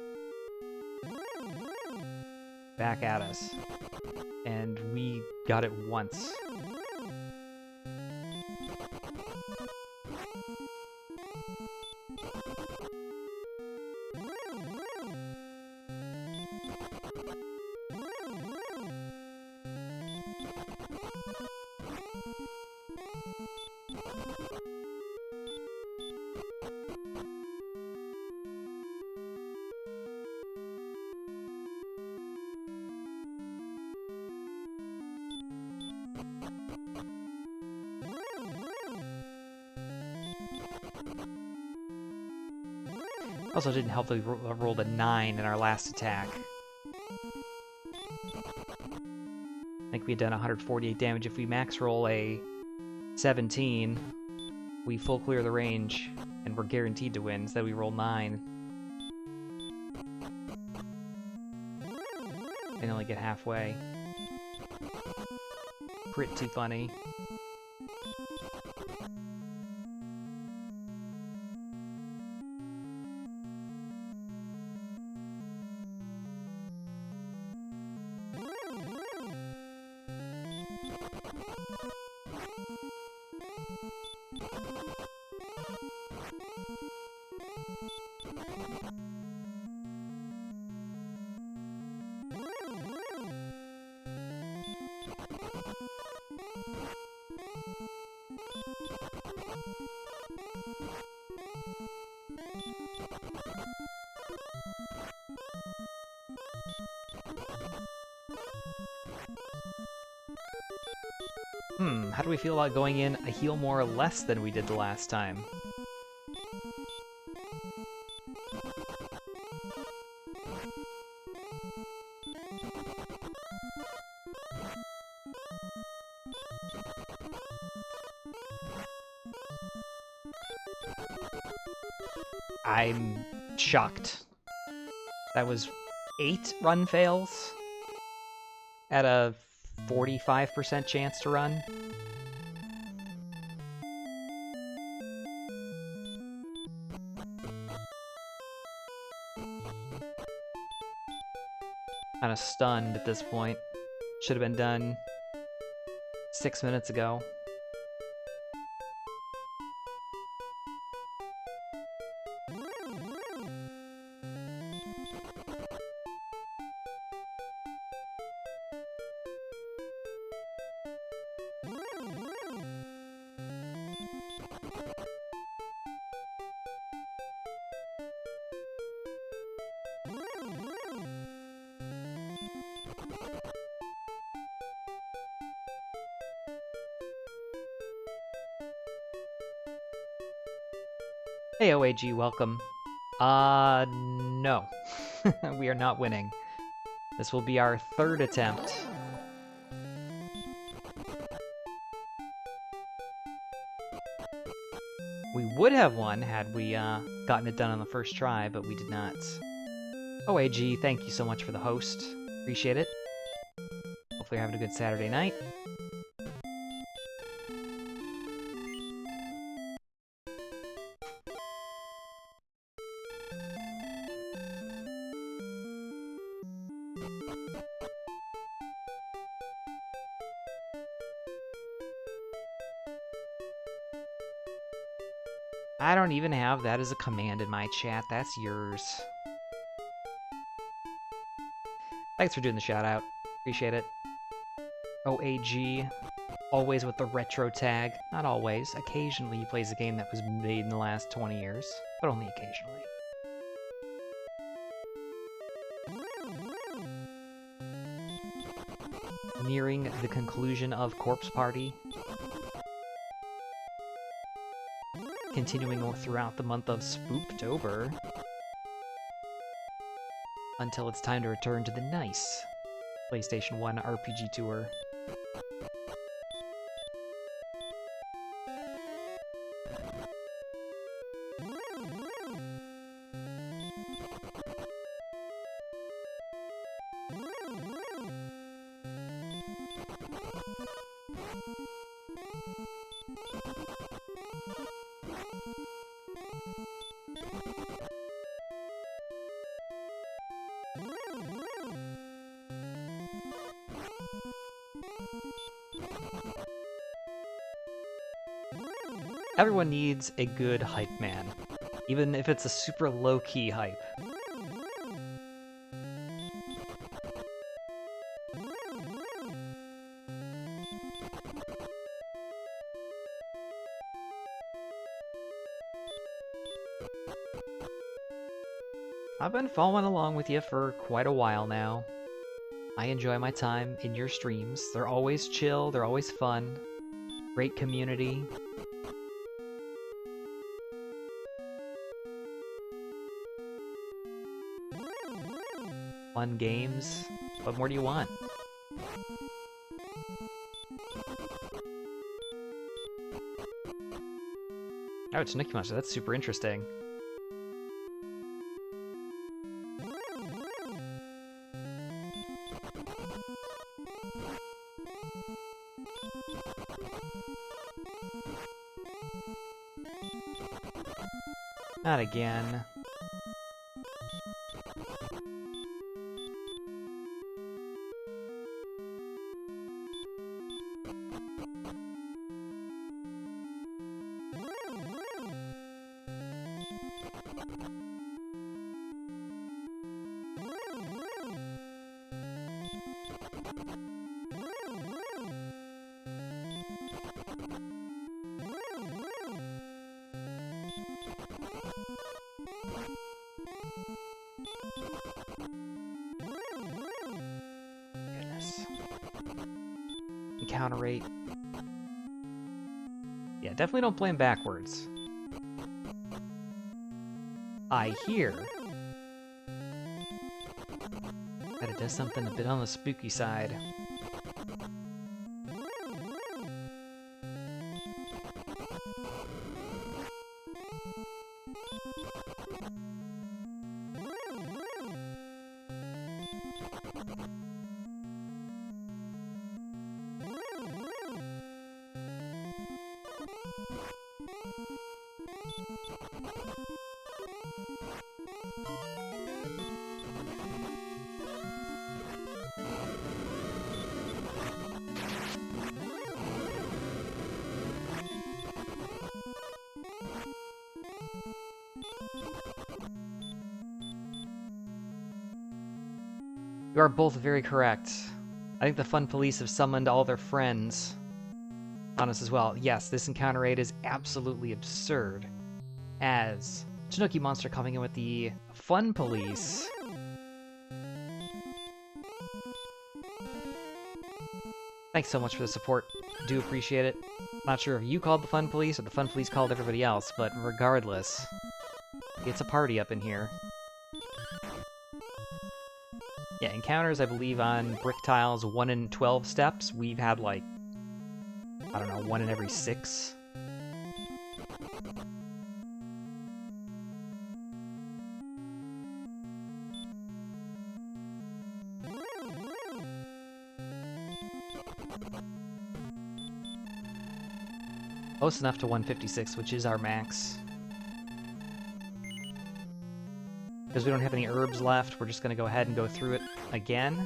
back at us. And we got it once. Also didn't help that we rolled a 9 in our last attack. I think we had done 148 damage. If we max roll a 17, we full clear the range, and we're guaranteed to win, instead we roll 9. And only get halfway. Pretty funny. How do we feel about going in a heal more or less than we did the last time? I'm shocked. That was 8 run fails at a 45% chance to run. Kind of stunned at this point. Should have been done 6 minutes ago. Hey OAG, welcome. No. We are not winning. This will be our 3rd attempt. We would have won had we gotten it done on the first try, but we did not. OAG, thank you so much for the host. Appreciate it. Hopefully you're having a good Saturday night. I don't even have that as a command in my chat. That's yours. Thanks for doing the shout out. Appreciate it. OAG, always with the retro tag. Not always. Occasionally he plays a game that was made in the last 20 years, but only occasionally. Nearing the conclusion of Corpse Party. Continuing throughout the month of Spooktober. Until it's time to return to the nice PlayStation 1 RPG tour. Everyone needs a good hype man, even if it's a super low-key hype. I've been following along with you for quite a while now. I enjoy my time in your streams. They're always chill, they're always fun. Great community. Fun games. What more do you want? Oh, it's Tanuki Monster. That's super interesting. Not again. Encounter rate. Yeah, definitely don't play him backwards. I hear that it does something a bit on the spooky side. You are both very correct. I think the Fun Police have summoned all their friends on us as well. Yes, this encounter rate is absolutely absurd. As Tanuki Monster coming in with the Fun Police. Thanks so much for the support. Do appreciate it. Not sure if you called the Fun Police or the Fun Police called everybody else, but regardless, it's a party up in here. Yeah, encounters, I believe, on brick tiles 1 in 12 steps. We've had, like, I don't know, 1 in every 6. Close enough to 156, which is our max. Because we don't have any herbs left, we're just going to go ahead and go through it again.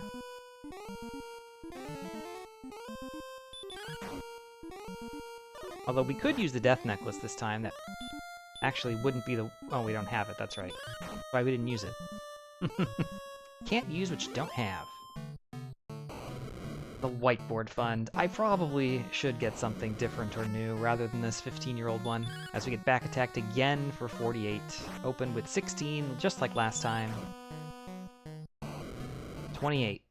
Although we could use the death necklace this time. That actually wouldn't be the... Oh, we don't have it, that's right. Why we didn't use it. Can't use what you don't have. The whiteboard fund. I probably should get something different or new rather than this 15-year-old one. As we get back attacked again for 48. Open with 16, just like last time. 28.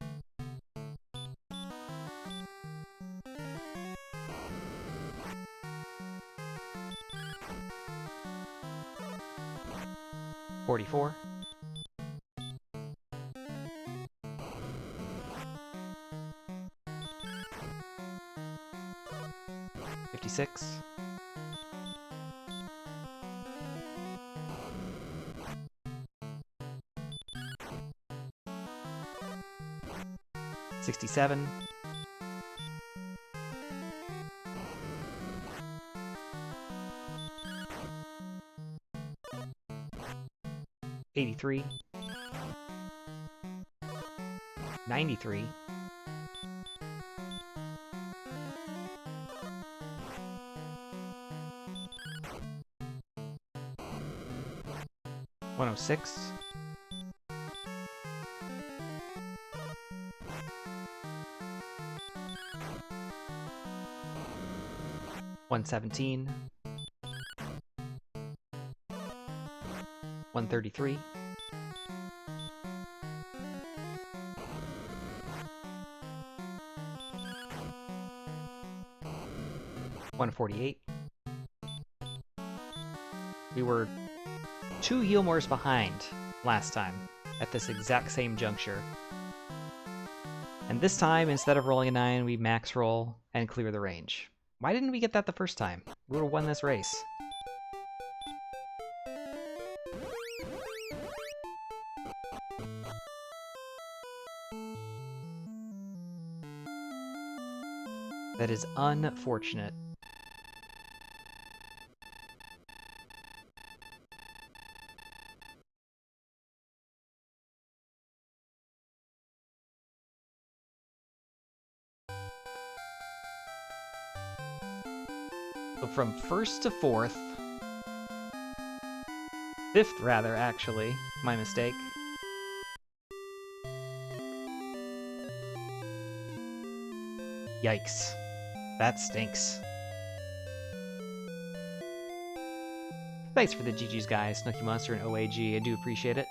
$44. 56. 67. 83. 93. 106. 117. 133. 148. We were 2 Healmores behind last time at this exact same juncture. And this time, instead of rolling a 9, we max roll and clear the range. Why didn't we get that the first time? We would have won this race. That is unfortunate. So from 1st to 4th, 5th rather, actually, my mistake. Yikes. That stinks. Thanks for the GG's, guys, Snooky Monster and OAG. I do appreciate it.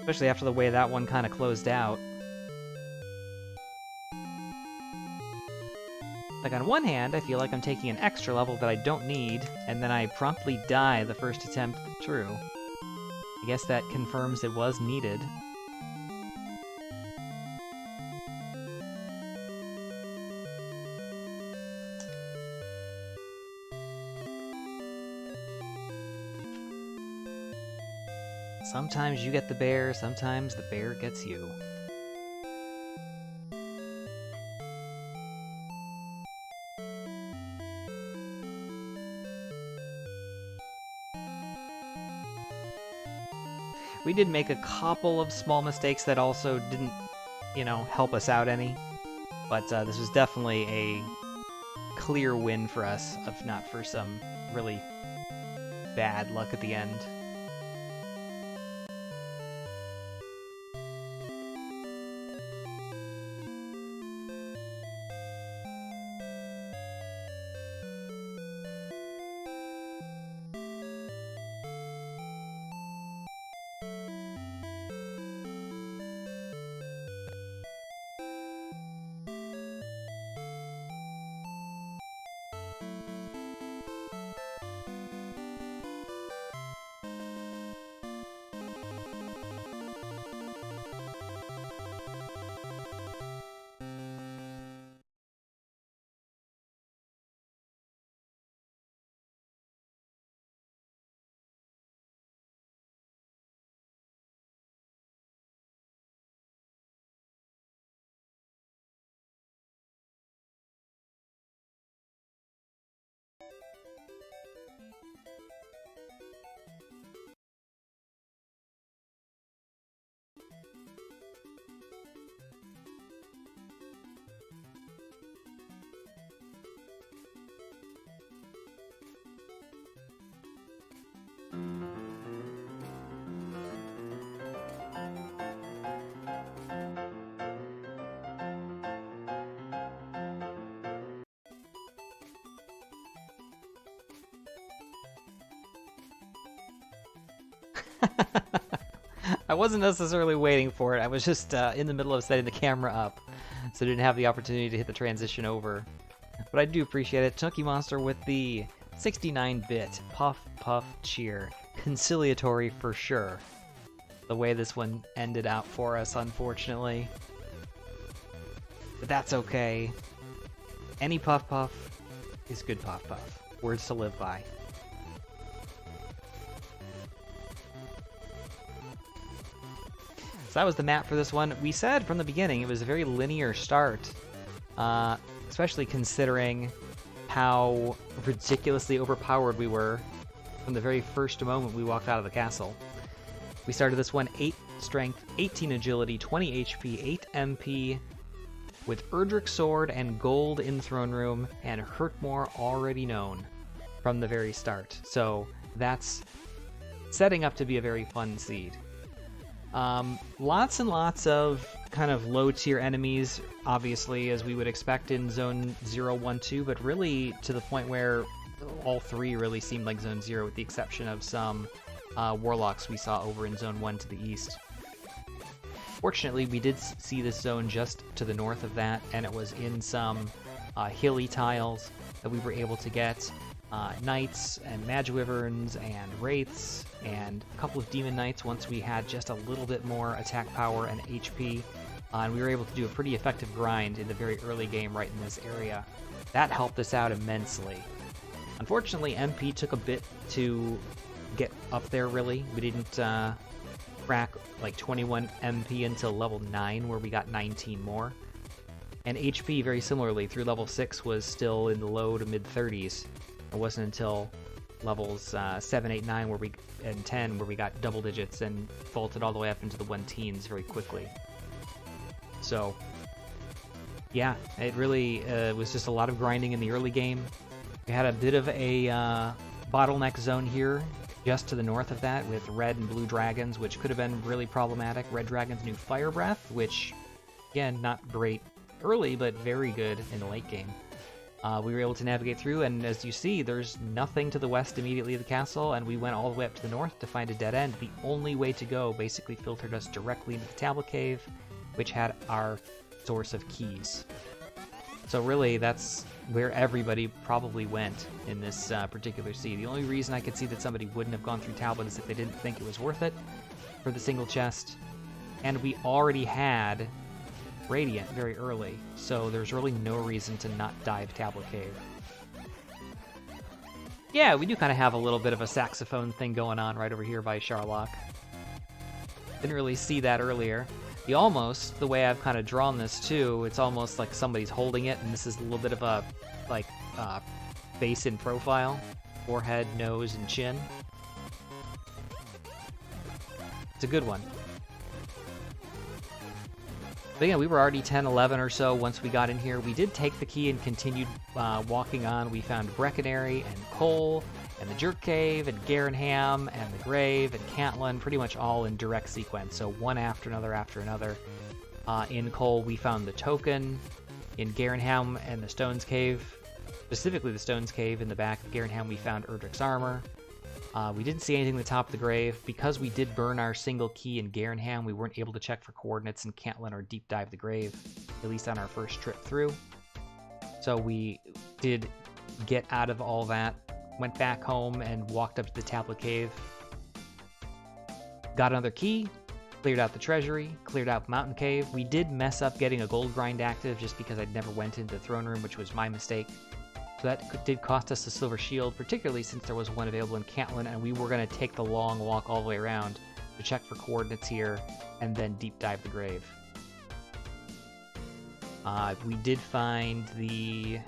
Especially after the way that one kind of closed out. Like, on one hand, I feel like I'm taking an extra level that I don't need, and then I promptly die the first attempt through. I guess that confirms it was needed. Sometimes you get the bear, sometimes the bear gets you. We did make a couple of small mistakes that also didn't, you know, help us out any. But this was definitely a clear win for us, if not for some really bad luck at the end. I wasn't necessarily waiting for it. I was just in the middle of setting the camera up, so I didn't have the opportunity to hit the transition over. But I do appreciate it. Chunky Monster with the 69-bit Puff Puff Cheer. Conciliatory for sure. The way this one ended out for us, unfortunately. But that's okay. Any Puff Puff is good Puff Puff. Words to live by. So that was the map for this one. We said from the beginning it was a very linear start, especially considering how ridiculously overpowered we were from the very first moment we walked out of the castle. We started this one 8 strength, 18 agility, 20 HP, 8 MP, with Erdrick Sword and gold in Throne Room, and Hurtmore already known from the very start. So that's setting up to be a very fun seed. Lots and lots of kind of low-tier enemies, obviously, as we would expect in Zone 0, 1, 2, but really to the point where all three really seemed like Zone 0, with the exception of some warlocks we saw over in Zone 1 to the east. Fortunately, we did see this zone just to the north of that, and it was in some hilly tiles that we were able to get knights and Magwyverns and wraiths and a couple of demon knights once we had just a little bit more attack power and HP, and we were able to do a pretty effective grind in the very early game right in this area. That helped us out immensely. Unfortunately, MP took a bit to get up there, really. We didn't crack like 21 MP until level 9, where we got 19 more. And HP, very similarly, through level 6 was still in the low to mid-30s. It wasn't until levels 7, 8, 9 and 10 where we got double digits and vaulted all the way up into the 1-teens very quickly. So, yeah, it really was just a lot of grinding in the early game. We had a bit of a bottleneck zone here, just to the north of that, with red and blue dragons, which could have been really problematic. Red dragons knew Fire Breath, which, again, not great early, but very good in the late game. We were able to navigate through, and as you see, there's nothing to the west immediately of the castle, and we went all the way up to the north to find a dead end. The only way to go basically filtered us directly into the Tablet Cave, which had our source of keys. So really, that's where everybody probably went in this particular seed. The only reason I could see that somebody wouldn't have gone through Tablet is if they didn't think it was worth it for the single chest. And we already had Radiant very early, so there's really no reason to not dive Tablet Cave. Yeah, we do kind of have a little bit of a saxophone thing going on right over here by Sharlock. Didn't really see that earlier. The way I've kind of drawn this too, it's almost like somebody's holding it, and this is a little bit of a, like, face in profile. Forehead, nose, and chin. It's a good one. But yeah, we were already 10, 11 or so once we got in here. We did take the key and continued walking on. We found Breckenary and Cole and the Jerk Cave and Garenham and the Grave and Cantlin, pretty much all in direct sequence. So one after another after another. In Cole, we found the token. In Garenham and the Stones Cave, specifically the Stones Cave in the back of Garenham, we found Erdrick's armor. We didn't see anything at the top of the grave. Because we did burn our single key in Garenham, we weren't able to check for coordinates in Cantlin or deep dive the grave, at least on our first trip through. So we did get out of all that, went back home and walked up to the Tablet Cave. Got another key, cleared out the treasury, cleared out Mountain Cave. We did mess up getting a gold grind active just because I'd never went into the throne room, which was my mistake. So that did cost us a silver shield, particularly since there was one available in Cantlin, and we were going to take the long walk all the way around to check for coordinates here, and then deep dive the grave. We did find the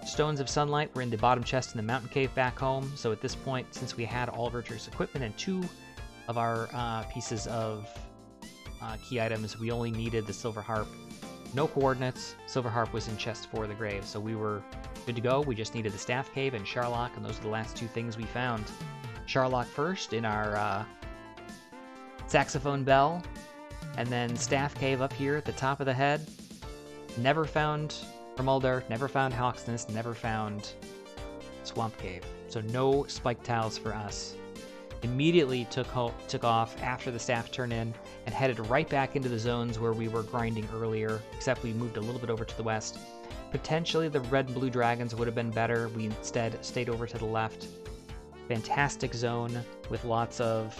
Stones of Sunlight were in the bottom chest in the Mountain Cave back home, so at this point, since we had all of Archer's equipment and 2 of our pieces of key items, we only needed the Silver Harp. No coordinates. Silver Harp was in chest 4 of the grave, so we were good to go. We just needed the Staff Cave and Sharlock, and those are the last 2 things we found. Sharlock first in our saxophone bell, and then Staff Cave up here at the top of the head. Never found Remulder, never found Hawk's Nest, never found Swamp Cave. So no spike tiles for us. Immediately took off after the staff turn in and headed right back into the zones where we were grinding earlier, except we moved a little bit over to the west. Potentially the red and blue dragons would have been better. We instead stayed over to the left. Fantastic zone with lots of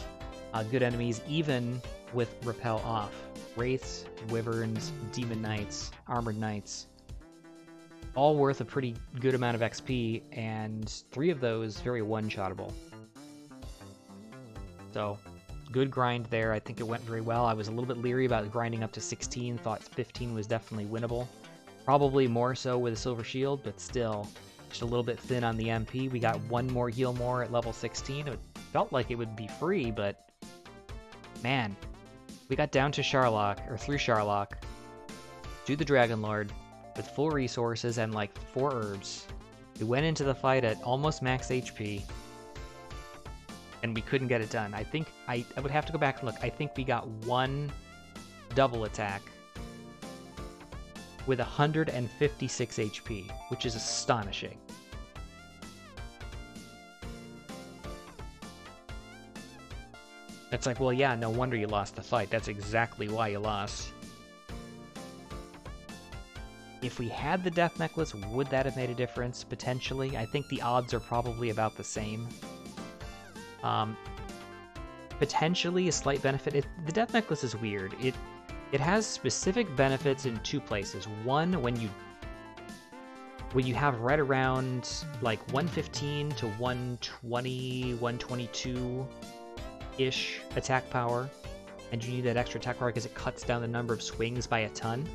good enemies, even with repel off. Wraiths, wyverns, demon knights, armored knights. All worth a pretty good amount of XP, and 3 of those very one-shottable. So, good grind there. I think it went very well. I was a little bit leery about grinding up to 16, thought 15 was definitely winnable. Probably more so with a silver shield, but still just a little bit thin on the MP. We got 1 more heal more at level 16. It felt like it would be free, but man, we got down to Sharlock, or through Sharlock, to the Dragon Lord with full resources and like 4 herbs. We went into the fight at almost max HP, and we couldn't get it done. I think I would have to go back and look. I think we got 1 double attack with 156 HP, which is astonishing. It's like, well, yeah, no wonder you lost the fight. That's exactly why you lost. If we had the death necklace, would that have made a difference? Potentially. I think the odds are probably about the same. Potentially a slight benefit. The death necklace is weird. It has specific benefits in 2 places. One, when you have right around like 115 to 120, 122-ish attack power, and you need that extra attack power because it cuts down the number of swings by a ton.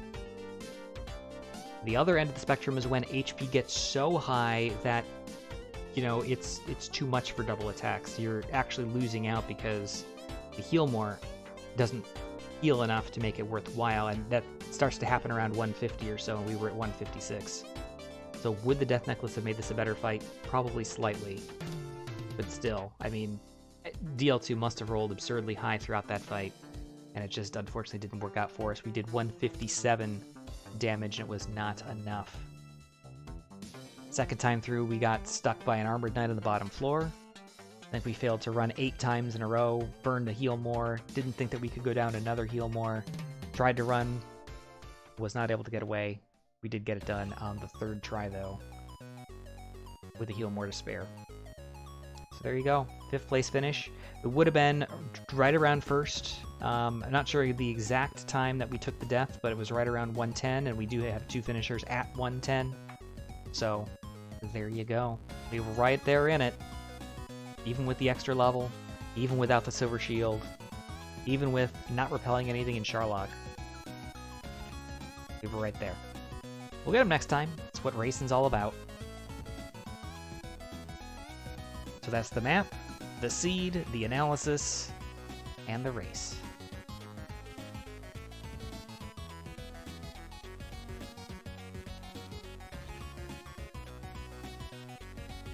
The other end of the spectrum is when HP gets so high that, you know, it's too much for double attacks. You're actually losing out because the heal more doesn't heal enough to make it worthwhile, and that starts to happen around 150 or so, and we were at 156. So would the death necklace have made this a better fight? Probably slightly, but still, I mean, DL2 must have rolled absurdly high throughout that fight, and it just unfortunately didn't work out for us. We did 157 damage, and it was not enough. Second time through, we got stuck by an armored knight on the bottom floor. I think we failed to run 8 times in a row, burned a heal more, didn't think that we could go down another heal more, tried to run, was not able to get away. We did get it done on the 3rd try, though, with a heal more to spare. So there you go, 5th place finish. It would have been right around 1st. I'm not sure the exact time that we took the death, but it was right around 110, and we do have 2 finishers at 110. So there you go. We were right there in it. Even with the extra level, even without the silver shield, even with not repelling anything in Sharlock. We were right there. We'll get them next time. That's what racing's all about. So that's the map, the seed, the analysis, and the race.